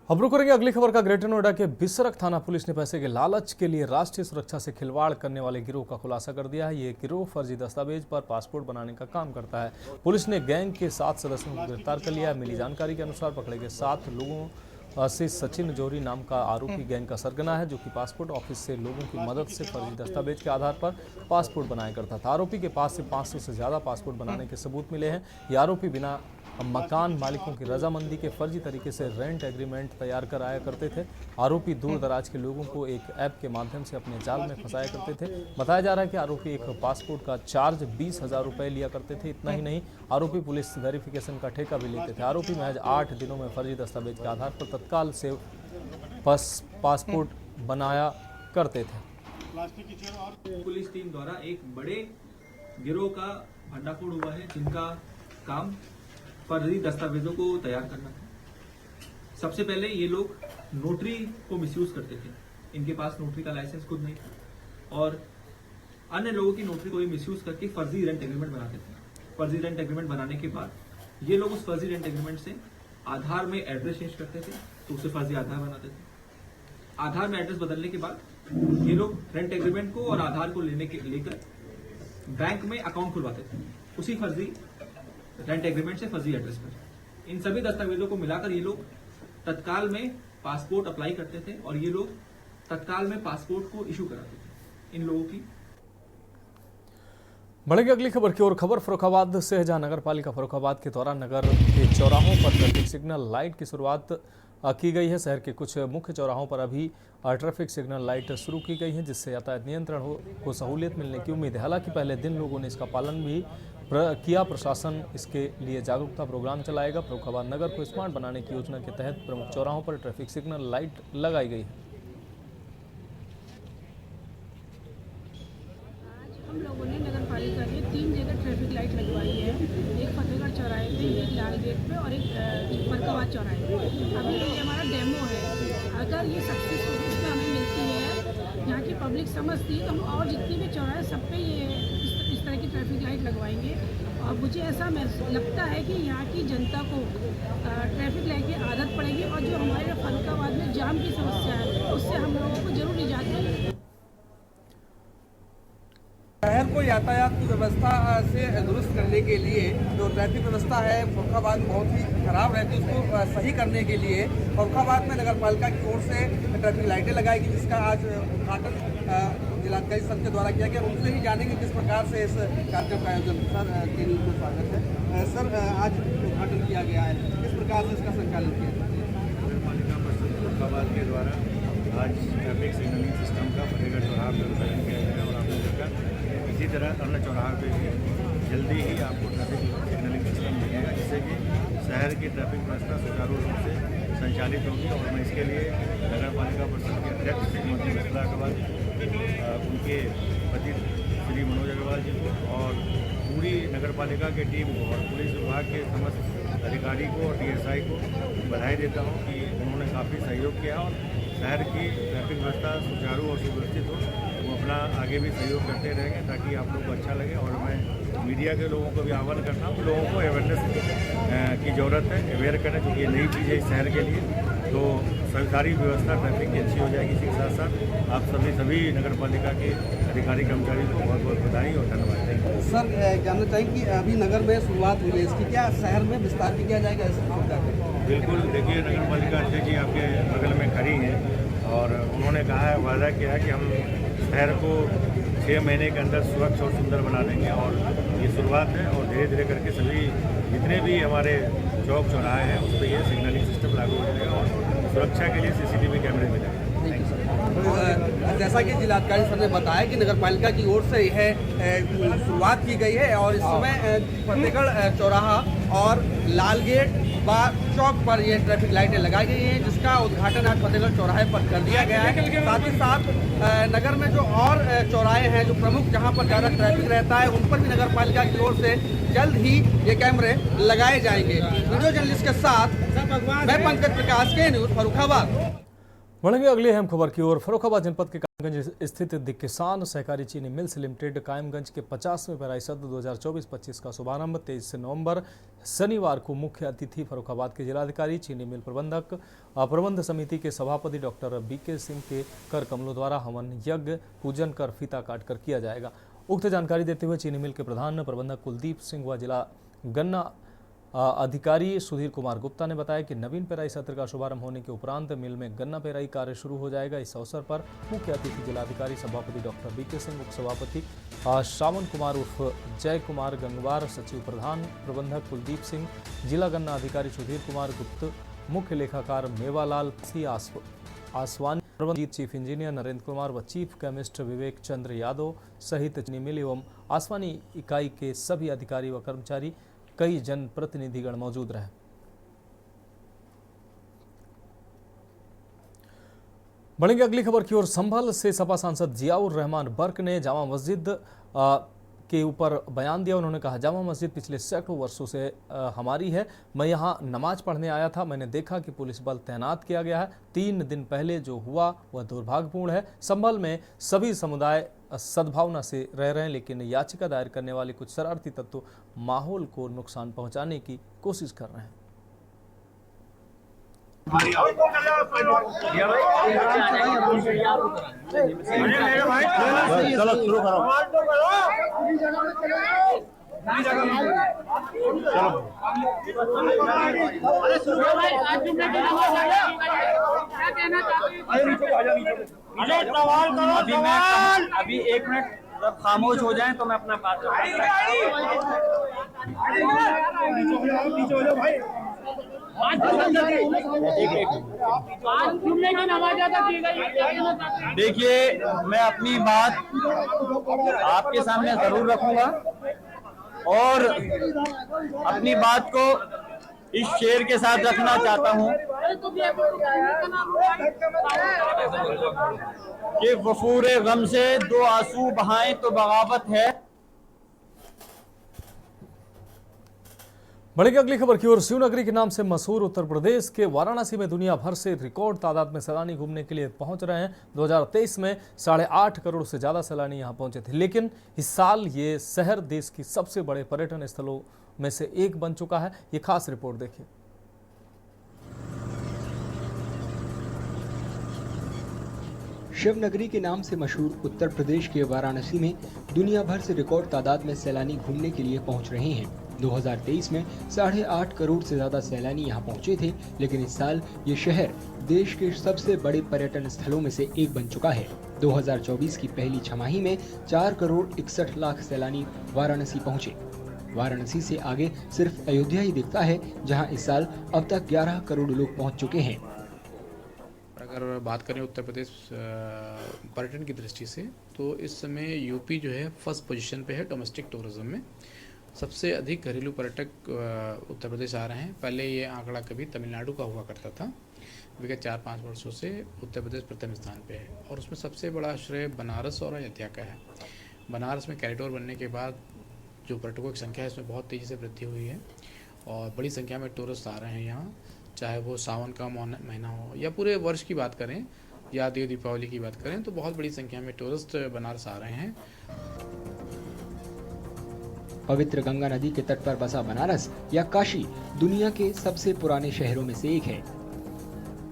A: अब रुक करेंगे अगली खबर का। ग्रेटर नोएडा के बिसरख थाना पुलिस ने पैसे के लालच के लिए राष्ट्रीय सुरक्षा से खिलवाड़ करने वाले गिरोह का खुलासा कर दिया है। ये गिरोह फर्जी दस्तावेज पर पासपोर्ट बनाने का काम करता है। पुलिस ने गैंग के 7 सदस्यों को गिरफ्तार कर लिया। मिली जानकारी के अनुसार पकड़े गए 7 लोगों से सचिन जोरी नाम का आरोपी गैंग का सरगना है, जो कि पासपोर्ट ऑफिस से लोगों की मदद से फर्जी दस्तावेज के आधार पर पासपोर्ट बनाया करता था। आरोपी के पास से 500 से ज़्यादा पासपोर्ट बनाने के सबूत मिले हैं। ये आरोपी बिना मकान मालिकों की रजामंदी के फर्जी तरीके से रेंट एग्रीमेंट तैयार कर आया करते थे। आरोपी दूर दराज के लोगों को एक ऐप के माध्यम से अपने जाल में फंसाया करते थे। बताया जा रहा है कि आरोपी एक पासपोर्ट का चार्ज 20,000 रुपये लिया करते थे। इतना ही नहीं, आरोपी पुलिस वेरिफिकेशन का ठेका भी लेते थे। आरोपी महज 8 दिनों में फर्जी दस्तावेज के आधार पर तत्काल से पासपोर्ट बनाया करते थे।
S: पुलिस टीम द्वारा एक बड़े गिरोह का भंडाफोड़ हुआ है, जिनका काम फर्जी दस्तावेजों को तैयार करना था। सबसे पहले ये लोग नोटरी को मिसयूज करते थे। इनके पास नोटरी का लाइसेंस खुद नहीं था और अन्य लोगों की नोटरी को भी मिसयूज करके फर्जी रेंट एग्रीमेंट बनाते थे। फर्जी रेंट एग्रीमेंट बनाने के बाद ये लोग उस फर्जी रेंट एग्रीमेंट से आधार में एड्रेस चेंज करते थे, तो उसे फर्जी आधार बनाते थे। आधार में एड्रेस बदलने के बाद ये लोग रेंट एग्रीमेंट को और आधार को लेकर बैंक में अकाउंट खुलवाते थे, उसी फर्जी रेंट एग्रीमेंट से फर्जी एड्रेस पर। इन सभी दस्तावेजों को मिलाकर ये लोग तत्काल में पासपोर्ट अप्लाई करते थे और ये लोग तत्काल में पासपोर्ट को इशू कराते थे। इन लोगों की
A: बढ़ेगी अगली खबर की ओर। खबर फर्रुखाबाद से है, जहां नगर पालिका फर्रुखाबाद के दौरान नगर के चौराहों पर ट्रैफिक सिग्नल लाइट की शुरुआत की गई है। शहर के कुछ मुख्य चौराहों पर अभी ट्रैफिक सिग्नल लाइट शुरू की गई है, जिससे यातायात नियंत्रण को सहूलियत मिलने की उम्मीद है। हालांकि पहले दिन लोगों ने इसका पालन भी किया। प्रशासन इसके लिए जागरूकता प्रोग्राम चलाएगा। फर्रुखाबाद नगर को स्मार्ट बनाने की योजना के तहत प्रमुख चौराहों पर ट्रैफिक सिग्नल लाइट लगाई गई है।
P: हम लोगों ने नगर पालिका ने 3 जगह ट्रैफिक लाइट लगवाई है, एक फतेहगढ़ चौराहे पे, एक लाल गेट पे और एक फर्रुखाबाद चौराहे पे। अभी ये हमारा डेमो है। अगर ये सक्सेसफुल इसमें हमें मिलती है, यहाँ की पब्लिक समझती है, तो हम और जितनी भी चौराहे सब पे ये इस तरह की ट्रैफिक लाइट लगवाएंगे। और मुझे ऐसा लगता है कि यहाँ की जनता को ट्रैफिक लाइट की आदत पड़ेगी और जो हमारे फर्रुखाबाद में जाम की समस्या है उससे हम लोगों को जरूर निजात मिलेगी।
T: शहर को यातायात की व्यवस्था से दुरुस्त करने के लिए जो ट्रैफिक व्यवस्था है फर्रुखाबाद बहुत ही खराब रहती है, उसको सही करने के लिए फर्रुखाबाद में नगर पालिका की ओर से ट्रैफिक लाइटें लगाई गई, जिसका आज उद्घाटन जिलाधिकारी सर के द्वारा किया गया। उनसे ही जानेंगे किस प्रकार से इस कार्यक्रम का आयोजन। सर के लिए बहुत स्वागत है। सर आज उद्घाटन किया गया है, किस प्रकार से इसका संचालन किया जाए?
U: नगर पालिका परिषद फर्रुखाबाद के द्वारा आज ट्रैफिक सिग्नलिंग सिस्टम का फतेहगढ़ चौराहा पर उद्घाटन किया जाएगा और आपने देखा इसी तरह अन्य चौराहा पे भी जल्दी ही आपको ट्रैफिक सिग्नलिंग सिस्टम मिलेगा, जिससे कि शहर की ट्रैफिक व्यवस्था सुचारू रूप से संचालित होगी। और मैं इसके लिए नगर पालिका परिषद के अध्यक्ष श्रीमती मिथिला अग्रवाल, उनके पति श्री मनोज अग्रवाल जी को और पूरी नगर पालिका की टीम को और पुलिस विभाग के समस्त अधिकारी को और DSI को बधाई देता हूँ कि उन्होंने काफ़ी सहयोग किया और शहर की ट्रैफिक व्यवस्था सुचारू और सुव्यवस्थित हो। वो अपना आगे भी सहयोग करते रहेंगे ताकि आप लोग को अच्छा लगे। और मैं मीडिया के लोगों को भी आह्वान करता हूँ कि लोगों को अवेयरनेस की ज़रूरत है, अवेयर करें, क्योंकि ये नई चीज़ है इस शहर के लिए। तो सरकारी व्यवस्था ट्रैफिक की अच्छी हो जाएगी। इसी के साथ साथ आप सभी नगर पालिका के अधिकारी कर्मचारी को बहुत बहुत बधाई और धन्यवाद देंगे।
T: सर जानना चाहेंगे कि अभी नगर में शुरुआत हुई है इसकी, क्या शहर में विस्तार भी किया जाएगा ऐसे सुविधा का?
U: बिल्कुल, देखिए नगर पालिका अध्यक्ष जी आपके बगल में खड़ी हैं और उन्होंने कहा है, वादा किया है कि हम शहर को 6 महीने के अंदर स्वच्छ और सुंदर बना देंगे। और ये शुरुआत है और धीरे धीरे करके सभी जितने भी हमारे चौक चौराहे हैं उस पर ये सिग्नलिंग सिस्टम लागू हो जाएगा और सुरक्षा के लिए CCTV कैमरे मिलेंगे।
T: जैसा कि जिलाधिकारी सर ने बताया कि नगर पालिका की ओर से यह शुरुआत की गई है और इस समय फतेहगढ़ चौराहा और लालगेट चौक पर ये ट्रैफिक लाइटें लगाई गई हैं, जिसका उद्घाटन आज फतेहगढ़ चौराहे पर कर दिया गया है। साथ ही साथ नगर में जो और चौराहे हैं जो प्रमुख जहां पर ज़्यादा ट्रैफिक रहता है उन पर भी नगर पालिका की ओर से जल्द ही ये कैमरे लगाए जाएंगे। वीडियो जर्नलिस्ट के साथ मैं पंकज प्रकाश, के न्यूज़ फर्रुखाबाद।
A: बढ़ेंगे अगली अहम खबर की ओर। फर्रुखाबाद जनपद के कायमगंज स्थित द किसान सहकारी चीनी मिल्स लिमिटेड कायमगंज के 50वें पेराई सत्र 2024-25 का शुभारंभ 23 नवंबर शनिवार को मुख्य अतिथि फर्रुखाबाद के जिलाधिकारी, चीनी मिल प्रबंधक, प्रबंध समिति के सभापति डॉक्टर BK सिंह के कर कमलों द्वारा हवन यज्ञ पूजन कर फीता काट कर किया जाएगा। उक्त जानकारी देते हुए चीनी मिल के प्रधान प्रबंधक कुलदीप सिंह व जिला गन्ना अधिकारी सुधीर कुमार गुप्ता ने बताया कि नवीन पेराई सत्र का शुभारंभ होने के उपरांत मिल में गन्ना पेराई कार्य शुरू हो जाएगा। इस अवसर पर मुख्य अतिथि जिलाधिकारी, सभापति डॉक्टर BK सिंह, उप सभापति श्रावण कुमार उर्फ जय कुमार गंगवार, सचिव प्रधान प्रबंधक कुलदीप सिंह, जिला गन्ना अधिकारी सुधीर कुमार गुप्त, मुख्य लेखाकार मेवालाल आसवानी, प्रबंधित चीफ इंजीनियर नरेंद्र कुमार व चीफ केमिस्ट विवेक चंद्र यादव सहित चीनी मिल एवं आसवानी इकाई के सभी अधिकारी व कर्मचारी, कई जनप्रतिनिधिगण मौजूद रहे। बढ़ेंगे अगली खबर की ओर। संभल से सपा सांसद जियाउर रहमान बर्क ने जामा मस्जिद के ऊपर बयान दिया। उन्होंने कहा, जामा मस्जिद पिछले सैकड़ों वर्षों से हमारी है। मैं यहाँ नमाज पढ़ने आया था, मैंने देखा कि पुलिस बल तैनात किया गया है। 3 दिन पहले जो हुआ वह दुर्भाग्यपूर्ण है। संभल में सभी समुदाय सद्भावना से रह रहे हैं, लेकिन याचिका दायर करने वाले कुछ शरारती तत्व माहौल को नुकसान पहुंचाने की कोशिश कर रहे हैं।
V: चलो शुरू करो।
N: अभी 1 मिनट जब खामोश हो जाएं तो मैं अपना बात देखिए, मैं अपनी बात आपके सामने जरूर रखूंगा और अपनी बात को इस शेर के साथ रखना चाहता हूं कि वफूरे गम से 2 आंसू बहाएं तो बगावत है।
A: बढ़ेगी अगली खबर की ओर। शिवनगरी के नाम से मशहूर उत्तर प्रदेश के वाराणसी में दुनिया भर से रिकॉर्ड तादाद में सैलानी घूमने के लिए पहुंच रहे हैं। 2023 में 8.5 करोड़ से ज्यादा सैलानी यहां पहुंचे थे, लेकिन इस साल ये शहर देश की सबसे बड़े पर्यटन स्थलों में से एक बन चुका है। ये खास रिपोर्ट देखिए।
C: शिवनगरी के नाम से मशहूर उत्तर प्रदेश के वाराणसी में दुनिया भर से रिकॉर्ड तादाद में सैलानी घूमने के लिए पहुंच रहे हैं। 2023 में 8.5 करोड़ से ज्यादा सैलानी यहां पहुंचे थे, लेकिन इस साल ये शहर देश के सबसे बड़े पर्यटन स्थलों में से एक बन चुका है। 2024 की पहली छमाही में 4 करोड़ 61 लाख सैलानी वाराणसी पहुंचे। वाराणसी से आगे सिर्फ अयोध्या ही दिखता है, जहां इस साल अब तक 11 करोड़ लोग पहुंच चुके हैं।
I: अगर बात करें उत्तर प्रदेश पर्यटन की दृष्टि से, तो इस समय यूपी जो है फर्स्ट पोजीशन पे है डोमेस्टिक टूरिज्म में। सबसे अधिक घरेलू पर्यटक उत्तर प्रदेश आ रहे हैं। पहले ये आंकड़ा कभी तमिलनाडु का हुआ करता था। विगत 4-5 वर्षों से उत्तर प्रदेश प्रथम स्थान पे है, और उसमें सबसे बड़ा श्रेय बनारस और अयोध्या का है। बनारस में कॉरिडोर बनने के बाद जो पर्यटकों की संख्या है इसमें बहुत तेज़ी से वृद्धि हुई है, और बड़ी संख्या में टूरिस्ट आ रहे हैं यहाँ, चाहे वो सावन का महीना हो या पूरे वर्ष की बात करें या दीपावली की बात करें, तो बहुत बड़ी संख्या में टूरिस्ट बनारस आ रहे हैं।
C: पवित्र गंगा नदी के तट पर बसा बनारस या काशी दुनिया के सबसे पुराने शहरों में से एक है।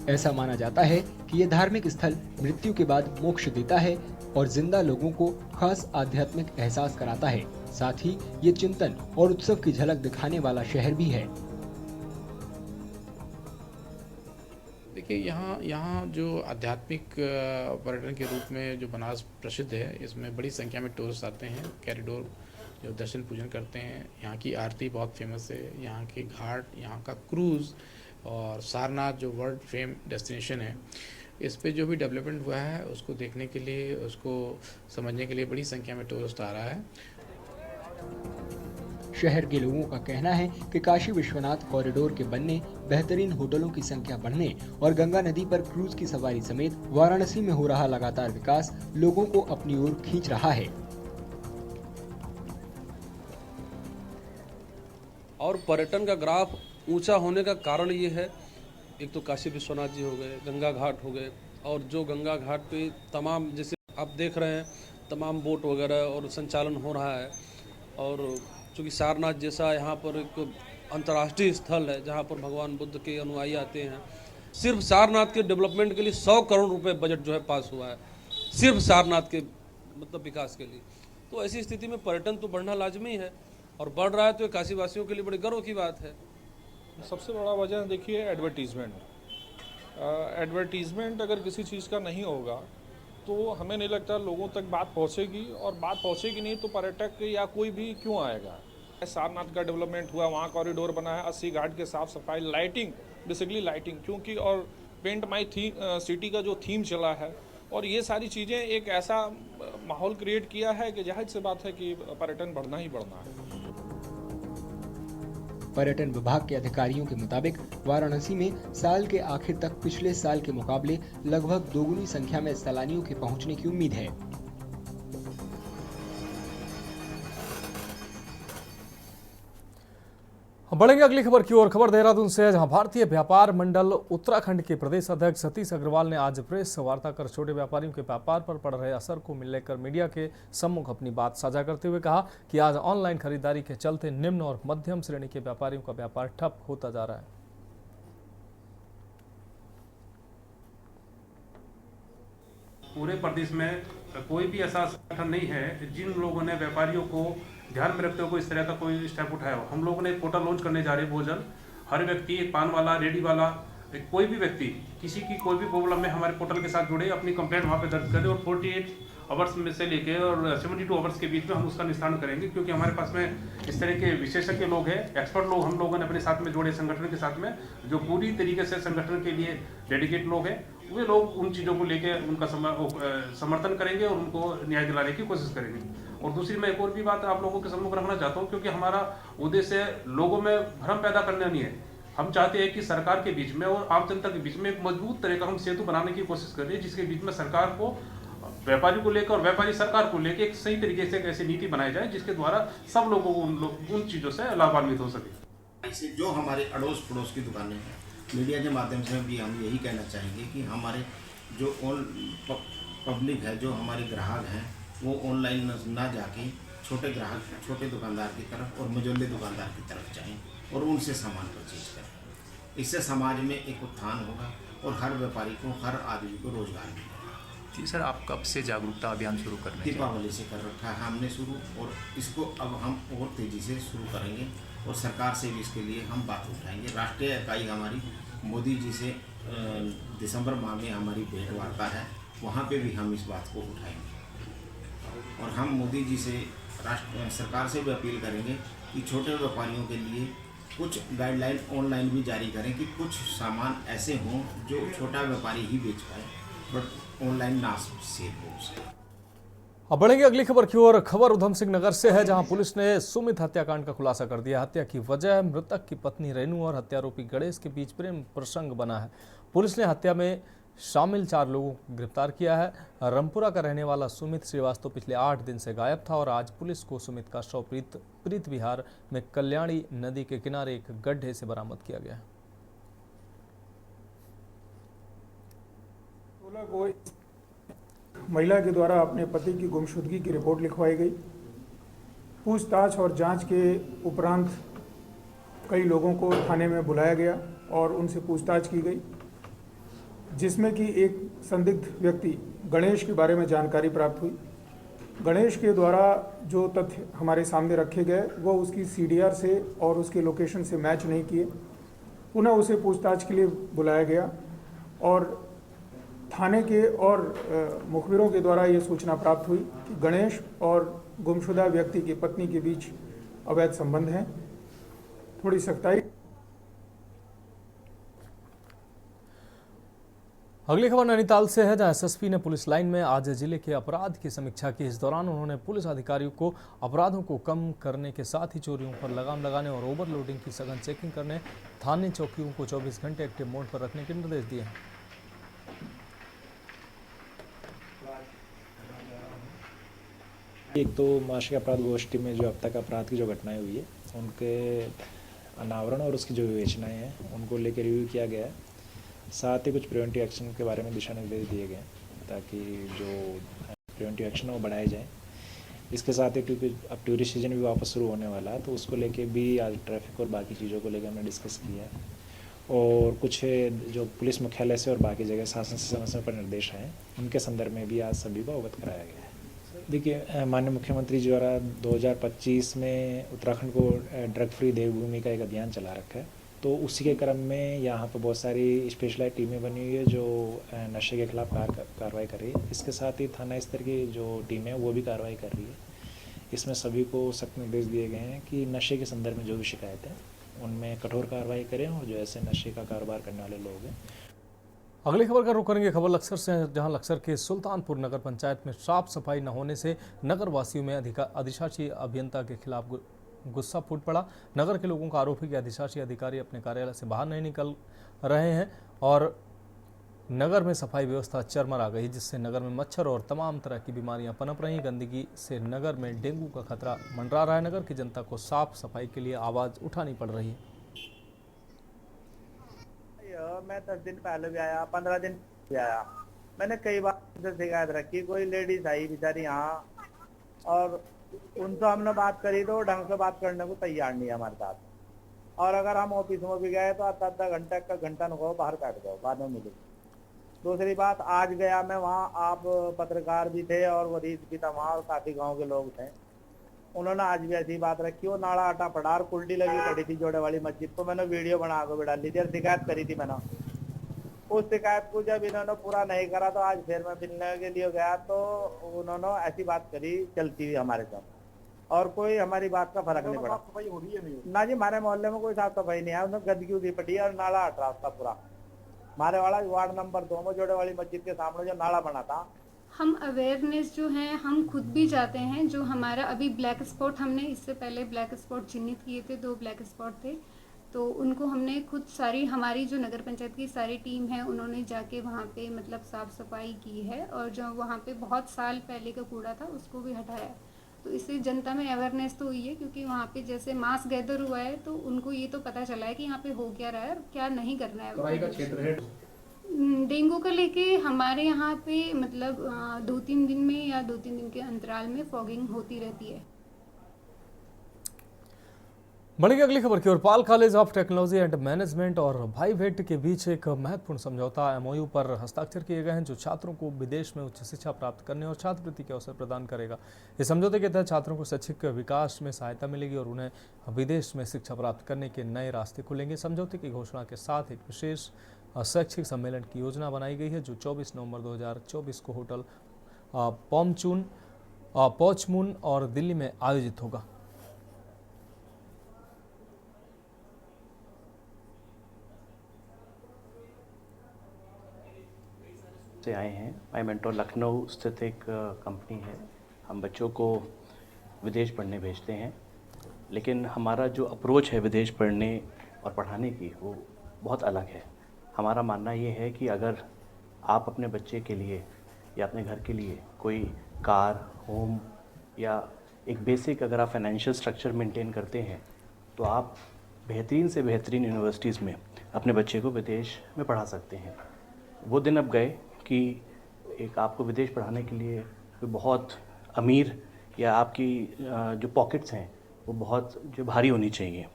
C: ऐसा माना जाता है कि यह धार्मिक स्थल मृत्यु के बाद मोक्ष देता है और जिंदा लोगों को खास आध्यात्मिक एहसास कराता है। साथ ही ये चिंतन और उत्सव की झलक दिखाने वाला शहर भी है।
I: देखिए, यहाँ जो आध्यात्मिक पर्यटन के रूप में जो बनारस प्रसिद्ध है, इसमें बड़ी संख्या में टूरिस्ट आते हैं। कॉरिडोर जो दर्शन पूजन करते हैं, यहाँ की आरती बहुत फेमस है, यहाँ के घाट, यहाँ का क्रूज़ और सारनाथ जो वर्ल्ड फेम डेस्टिनेशन है, इस पे जो भी डेवलपमेंट हुआ है उसको देखने के लिए, उसको समझने के लिए बड़ी संख्या में टूरिस्ट आ रहा है।
C: शहर के लोगों का कहना है कि काशी विश्वनाथ कॉरिडोर के बनने, बेहतरीन होटलों की संख्या बढ़ने और गंगा नदी पर क्रूज की सवारी समेत वाराणसी में हो रहा लगातार विकास लोगों को अपनी ओर खींच रहा है।
V: और पर्यटन का ग्राफ ऊंचा होने का कारण ये है, एक तो काशी विश्वनाथ जी हो गए, गंगा घाट हो गए, और जो गंगा घाट पे तमाम, जैसे आप देख रहे हैं, तमाम बोट वगैरह और संचालन हो रहा है। और चूँकि सारनाथ जैसा यहाँ पर एक अंतर्राष्ट्रीय स्थल है जहाँ पर भगवान बुद्ध के अनुयायी आते हैं। सिर्फ सारनाथ के डेवलपमेंट के लिए 100 करोड़ रुपए बजट जो है पास हुआ है, सिर्फ सारनाथ के मतलब विकास के लिए। तो ऐसी स्थिति में पर्यटन तो बढ़ना लाजमी है, और बढ़ रहा है तो काशी वासियों के लिए बड़े गर्व की बात है।
E: सबसे बड़ा वजह देखिए एडवर्टीज़मेंट। एडवर्टीज़मेंट अगर किसी चीज़ का नहीं होगा तो हमें नहीं लगता लोगों तक बात पहुंचेगी, और बात पहुंचेगी नहीं तो पर्यटक या कोई भी क्यों आएगा। सारनाथ का डेवलपमेंट हुआ, वहाँ कॉरिडोर बना है, 80 घाट के साफ सफाई, लाइटिंग, बेसिकली लाइटिंग, क्योंकि और पेंट माई सिटी का जो थीम चला है, और ये सारी चीज़ें एक ऐसा माहौल क्रिएट किया है कि जाहिर सी बात है कि पर्यटन बढ़ना ही बढ़ना है।
C: पर्यटन विभाग के अधिकारियों के मुताबिक वाराणसी में साल के आखिर तक पिछले साल के मुकाबले लगभग दोगुनी संख्या में सैलानियों के पहुंचने की उम्मीद है।
A: बढ़ेंगे अगली खबर की ओर। खबर देहरादून से है, जहां भारतीय व्यापार मंडल उत्तराखंड के प्रदेश अध्यक्ष सतीश अग्रवाल ने आज प्रेस वार्ता कर छोटे व्यापारियों के व्यापार पर पड़ रहे असर को लेकर मीडिया के सम्मुख अपनी बात साझा करते हुए कहा कि आज ऑनलाइन खरीदारी के चलते निम्न और मध्यम श्रेणी के व्यापारियों का व्यापार ठप होता जा रहा है।
W: पूरे प्रदेश में कोई भी ऐसा संगठन नहीं है जिन लोगों ने व्यापारियों को ध्यान में रखते हुए इस तरह का कोई स्टेप उठाया हो। हम लोगों ने एक पोर्टल लॉन्च करने जा रहे हैं भोजन। हर व्यक्ति, एक पान वाला, रेडी वाला, कोई भी व्यक्ति किसी की कोई भी प्रॉब्लम में हमारे पोर्टल के साथ जुड़े, अपनी कंप्लेंट वहाँ पे दर्ज करे, और 48 आवर्स में से लेके और 72 आवर्स के बीच में हम उसका निस्तारण करेंगे। क्योंकि हमारे पास में इस तरह के विशेषज्ञ लोग हैं, एक्सपर्ट लोग हम लोगों ने अपने साथ में जोड़े संगठन के साथ में, जो पूरी तरीके से संगठन के लिए डेडिकेट लोग हैं। वे लोग उन चीज़ों को लेके उनका समर्थन करेंगे और उनको न्याय दिलाने की कोशिश करेंगे। और दूसरी मैं एक और भी बात आप लोगों के सम्मुख रखना चाहता हूँ, क्योंकि हमारा उद्देश्य लोगों में भ्रम पैदा करना नहीं है। हम चाहते हैं कि सरकार के बीच में और आम जनता के बीच में एक मजबूत तरह का हम सेतु बनाने की कोशिश कर रहे हैं, जिसके बीच में सरकार को, व्यापारी को लेकर और व्यापारी सरकार को लेकर एक सही तरीके से एक ऐसी नीति बनाई जाए जिसके द्वारा सब लोगों को उन चीज़ों से लाभान्वित हो सके।
D: ऐसे जो हमारे अड़ोस पड़ोस की दुकानें हैं, मीडिया के माध्यम से भी हम यही कहना चाहेंगे कि हमारे जो पब्लिक है, जो हमारे ग्राहक हैं, वो ऑनलाइन ना जाके छोटे ग्राहक, छोटे दुकानदार की तरफ और मझोले दुकानदार की तरफ जाएं और उनसे सामान परचेज करें। इससे समाज में एक उत्थान होगा और हर व्यापारी को, हर आदमी को रोजगार मिलेगा।
F: जी सर, आप कब से जागरूकता अभियान शुरू कर रहे हैं?
D: दीपावली से कर रखा है हमने शुरू, और इसको अब हम और तेज़ी से शुरू करेंगे और सरकार से भी इसके लिए हम बात उठाएंगे। राष्ट्रीय इकाई हमारी मोदी जी से दिसंबर माह में हमारी भेंट वार्ता है, वहाँ पे भी हम इस बात को उठाएंगे और हम मोदी जी से सरकार से भी अपील करेंगे कि छोटे व्यापारियों के लिए कुछ गाइडलाइन ऑनलाइन भी जारी करें कि कुछ सामान ऐसे हों जो छोटा व्यापारी ही बेच पाए, बट ऑनलाइन ना सेल हो उसका।
A: अब बढ़ेंगे अगली खबर की ओर। खबर उधम सिंह नगर से है, जहां पुलिस ने सुमित हत्याकांड का खुलासा कर दिया। हत्या की वजह मृतक की पत्नी रेनू और हत्यारोपी गणेश के बीच प्रेम प्रसंग बना है। पुलिस ने हत्या में शामिल 4 लोगों को गिरफ्तार किया है। रामपुरा का रहने वाला सुमित श्रीवास्तव पिछले 8 दिन से गायब था और आज पुलिस को सुमित का शव प्रीत विहार में कल्याणी नदी के किनारे एक गड्ढे से बरामद किया गया है।
E: 16 को महिला के द्वारा अपने पति की गुमशुदगी की रिपोर्ट लिखवाई गई। पूछताछ और जांच के उपरांत कई लोगों को थाने में बुलाया गया और उनसे पूछताछ की गई, जिसमें कि एक संदिग्ध व्यक्ति गणेश के बारे में जानकारी प्राप्त हुई। गणेश के द्वारा जो तथ्य हमारे सामने रखे गए वो उसकी CDR से और उसके लोकेशन से मैच नहीं किए। पुनः उसे पूछताछ के लिए बुलाया गया और थाने के और मुखबिरों के द्वारा ये सूचना प्राप्त हुई कि गणेश और गुमशुदा व्यक्ति की पत्नी के बीच अवैध संबंध हैं। थोड़ी सख्ताई।
A: अगली खबर नैनीताल से है, जहां SSP ने पुलिस लाइन में आज जिले के अपराध की समीक्षा की। इस दौरान उन्होंने पुलिस अधिकारियों को अपराधों को कम करने के साथ ही चोरियों पर लगाम लगाने और ओवरलोडिंग की सघन चेकिंग करने, थाने चौकियों को 24 घंटे एक्टिव मोड पर रखने के निर्देश दिए हैं।
G: एक तो मासिक अपराध गोष्ठी में जो अब तक अपराध की जो घटनाएं हुई है उनके अनावरण और उसकी जो विवेचनाएं हैं उनको लेकर रिव्यू किया गया है। साथ ही कुछ प्रिवेंटिव एक्शन के बारे में दिशा निर्देश दिए गए हैं ताकि जो प्रिवेंटिव एक्शन है वो बढ़ाए जाएँ। इसके साथ ही अब टूरिस्ट सीजन भी वापस शुरू होने वाला है, तो उसको लेके भी आज ट्रैफिक और बाकी चीज़ों को लेकर हमने डिस्कस किया है और कुछ जो पुलिस मुख्यालय से और बाकी जगह शासन से समय समय पर निर्देश आए उनके संदर्भ में भी आज सभी को अवगत कराया गया है। देखिए, माननीय मुख्यमंत्री जी द्वारा 2025 में उत्तराखंड को ड्रग फ्री देवभूमि का एक अभियान चला रखा है, तो उसी के क्रम में यहाँ पर बहुत सारी स्पेशलाइज टीमें बनी हुई है जो नशे के खिलाफ कार्रवाई कर रही है। इसके साथ ही थाना स्तर की जो टीम है वो भी कार्रवाई कर रही है। इसमें सभी को सख्त निर्देश दिए गए हैं कि नशे के संदर्भ में जो भी शिकायत है उनमें कठोर कार्रवाई करें और जो ऐसे नशे का कारोबार करने वाले लोग हैं।
A: अगली खबर का रुख करेंगे खबर लक्सर से, जहां लक्सर के सुल्तानपुर नगर पंचायत में साफ सफाई न होने से नगर वासियों में अधिशासी अभियंता के खिलाफ गुस्सा फूट पड़ा। नगर के लोगों का आरोप है कि अधिशासी अधिकारी अपने कार्यालय से बाहर नहीं निकल रहे हैं और नगर में सफाई व्यवस्था चरमरा गई, जिससे नगर में मच्छर और तमाम तरह की बीमारियां पनप रही। गंदगी से नगर में डेंगू का खतरा मंडरा रहा है। नगर की जनता को साफ सफाई के लिए आवाज उठानी पड़ रही है।
X: मैं 10 दिन पहले भी आया, 15 दिन भी आया, मैंने कई बार उनसे शिकायत रखी। कोई लेडीज आई बेचारी यहाँ और उनसे हमने बात करी तो ढंग से बात करने को तैयार नहीं है हमारे साथ। और अगर हम ऑफिस में भी गए तो आधा घंटा का घंटा नको बाहर काट दो, बाद में मिले। दूसरी बात, आज गया मैं वहाँ, आप पत्रकार भी थे और वरीज भी था वहाँ और काफी गाँव के लोग थे। उन्होंने आज भी ऐसी बात रखी, वो नाला आटा पड़ा और कुल्डी लगी पड़ी थी जोड़े वाली मस्जिद को। मैंने वीडियो बना के डाल दी थी और शिकायत करी थी मैंने। उस शिकायत को जब इन्होंने पूरा नहीं करा तो आज फिर मैं मिलने के लिए गया तो उन्होंने ऐसी बात करी चलती हुई हमारे साथ और कोई हमारी बात का फर्क नहीं पड़ा।
E: सफाई हो रही है नहीं?
X: ना जी, हमारे मोहल्ले में कोई साफ सफाई नहीं है। उन्होंने गंदगी उगी पड़ी है और नाला हट रहा उसका पूरा। हमारे वाला वार्ड नंबर 2 में जोड़े वाली मस्जिद के सामने जो नाला बना था।
Y: हम अवेयरनेस जो है हम खुद भी जाते हैं। जो हमारा अभी ब्लैक स्पॉट, हमने इससे पहले ब्लैक स्पॉट चिन्हित किए थे, 2 ब्लैक स्पॉट थे, तो उनको हमने खुद सारी हमारी जो नगर पंचायत की सारी टीम है उन्होंने जाके वहाँ पे मतलब साफ़ सफाई की है और जो वहाँ पे बहुत साल पहले का कूड़ा था उसको भी हटाया तो इससे जनता में अवेयरनेस तो हुई है, क्योंकि वहाँ पे जैसे मास गैदर हुआ है तो उनको ये तो पता चला है कि यहाँ पे हो क्या रहा है और क्या नहीं करना है।
I: तराई का क्षेत्र है।
Y: डेंगू को लेके हमारे यहाँ पे मतलब 2-3 दिन में या 2-3 दिन के अंतराल में फॉगिंग होती रहती है।
A: बढ़ेगी अगली खबर की ओर। Pal college of technology and management और भाईवेट के बीच एक महत्वपूर्ण समझौता एमओयू पर हस्ताक्षर किए गए हैं, जो छात्रों को विदेश में उच्च शिक्षा प्राप्त करने और छात्रवृत्ति के अवसर प्रदान करेगा। इस समझौते के तहत छात्रों को शैक्षिक विकास में सहायता मिलेगी और उन्हें विदेश में शिक्षा प्राप्त करने के नए रास्ते खुलेंगे। समझौते की घोषणा के साथ एक विशेष शैक्षिक सम्मेलन की योजना बनाई गई है, जो 24 नवंबर 2024 को होटल पॉचमून और दिल्ली में आयोजित होगा।
B: से आए हैं। माई मेंटोर लखनऊ स्थित एक कंपनी है। हम बच्चों को विदेश पढ़ने भेजते हैं, लेकिन हमारा जो अप्रोच है विदेश पढ़ने और पढ़ाने की वो बहुत अलग है। हमारा मानना ये है कि अगर आप अपने बच्चे के लिए या अपने घर के लिए कोई कार, होम या एक बेसिक अगर आप फाइनेंशियल स्ट्रक्चर मेंटेन करते हैं, तो आप बेहतरीन से बेहतरीन यूनिवर्सिटीज़ में अपने बच्चे को विदेश में पढ़ा सकते हैं। वो दिन अब गए कि एक आपको विदेश पढ़ाने के लिए कोई बहुत अमीर या आपकी जो पॉकेट्स हैं वो बहुत जो भारी होनी चाहिए,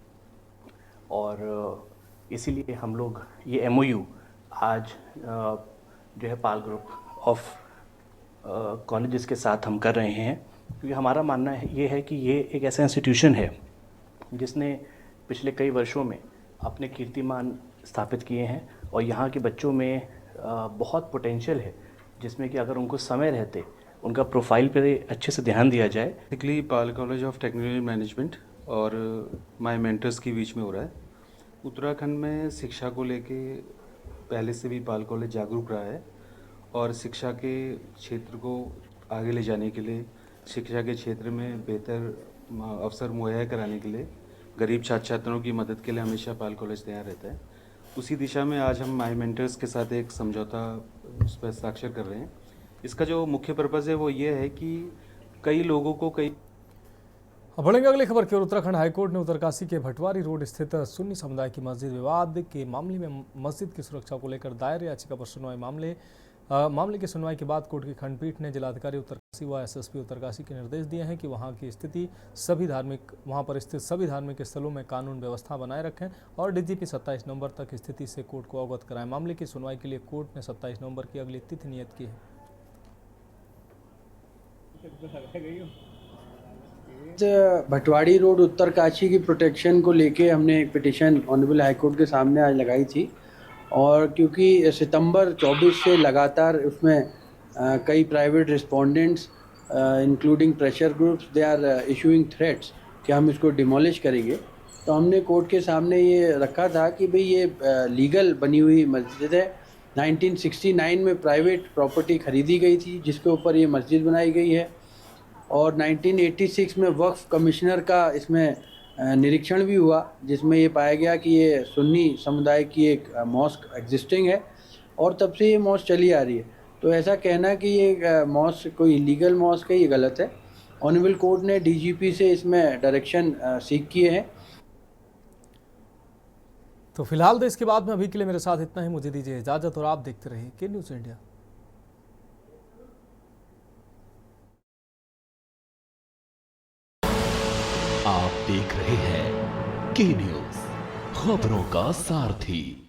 B: और इसीलिए हम लोग ये एमओयू आज जो है पाल ग्रुप ऑफ कॉलेजेस के साथ हम कर रहे हैं, क्योंकि हमारा मानना है ये है कि ये एक ऐसा इंस्टीट्यूशन है जिसने पिछले कई वर्षों में अपने कीर्तिमान स्थापित किए हैं और यहाँ के बच्चों में बहुत पोटेंशियल है, जिसमें कि अगर उनको समय रहते उनका प्रोफाइल पे अच्छे से ध्यान दिया जाए।
H: Basically Pal college of technology management और माय मेंटर्स के बीच में हो रहा है। उत्तराखंड में शिक्षा को लेके पहले से भी पाल कॉलेज जागरूक रहा है और शिक्षा के क्षेत्र को आगे ले जाने के लिए, शिक्षा के क्षेत्र में बेहतर अवसर मुहैया कराने के लिए, गरीब छात्र छात्राओं की मदद के लिए हमेशा पाल कॉलेज तैयार रहता है। उसी दिशा में आज हम माई मेंटर्स के साथ एक समझौता उस पर हस्ताक्षर कर रहे हैं। इसका जो मुख्य पर्पज़ है वो ये है कि कई लोगों को
A: बढ़ेंगे अगली खबर की ओर। उत्तराखंड हाईकोर्ट ने उत्तरकाशी के भटवारी रोड स्थित सुन्नी समुदाय की मस्जिद विवाद के मामले में मस्जिद की सुरक्षा को लेकर दायर याचिका पर सुनवाई मामले की सुनवाई के बाद कोर्ट की खंडपीठ ने जिलाधिकारी उत्तरकाशी व एसएसपी उत्तरकाशी के निर्देश दिए हैं कि वहां पर स्थित सभी धार्मिक स्थलों में कानून व्यवस्था बनाए रखें और डीजीपी 27 नवंबर तक स्थिति से कोर्ट को अवगत कराएं। मामले की सुनवाई के लिए कोर्ट ने 27 नवंबर की अगली तिथि नियत की है।
J: भटवाड़ी रोड उत्तरकाशी की प्रोटेक्शन को लेके हमने एक पिटीशन ऑनरेबल हाईकोर्ट के सामने आज लगाई थी, और क्योंकि सितंबर 24 से लगातार उसमें कई private respondents including pressure groups they are issuing threats कि हम इसको डिमोलिश करेंगे, तो हमने कोर्ट के सामने ये रखा था कि भाई ये लीगल बनी हुई मस्जिद है। 1969 में प्राइवेट प्रॉपर्टी खरीदी गई थी जिसके ऊपर ये मस्जिद बनाई गई है, और 1986 में वक्फ कमिश्नर का इसमें निरीक्षण भी हुआ, जिसमें ये पाया गया कि ये सुन्नी समुदाय की एक मॉस्क एग्जिस्टिंग है और तब से ये मॉस्क चली आ रही है। तो ऐसा कहना कि ये मॉस्क कोई इलीगल मॉस्क है, ये गलत है। ऑनरेबल कोर्ट ने डीजीपी से इसमें डायरेक्शन सीख किए हैं।
A: तो फिलहाल तो इसके बाद में अभी के लिए मेरे साथ इतना ही। मुझे दीजिए इजाजत और आप देखते रहिए के न्यूज़ इंडिया।
K: आप देख रहे हैं के न्यूज़, खबरों का सारथी।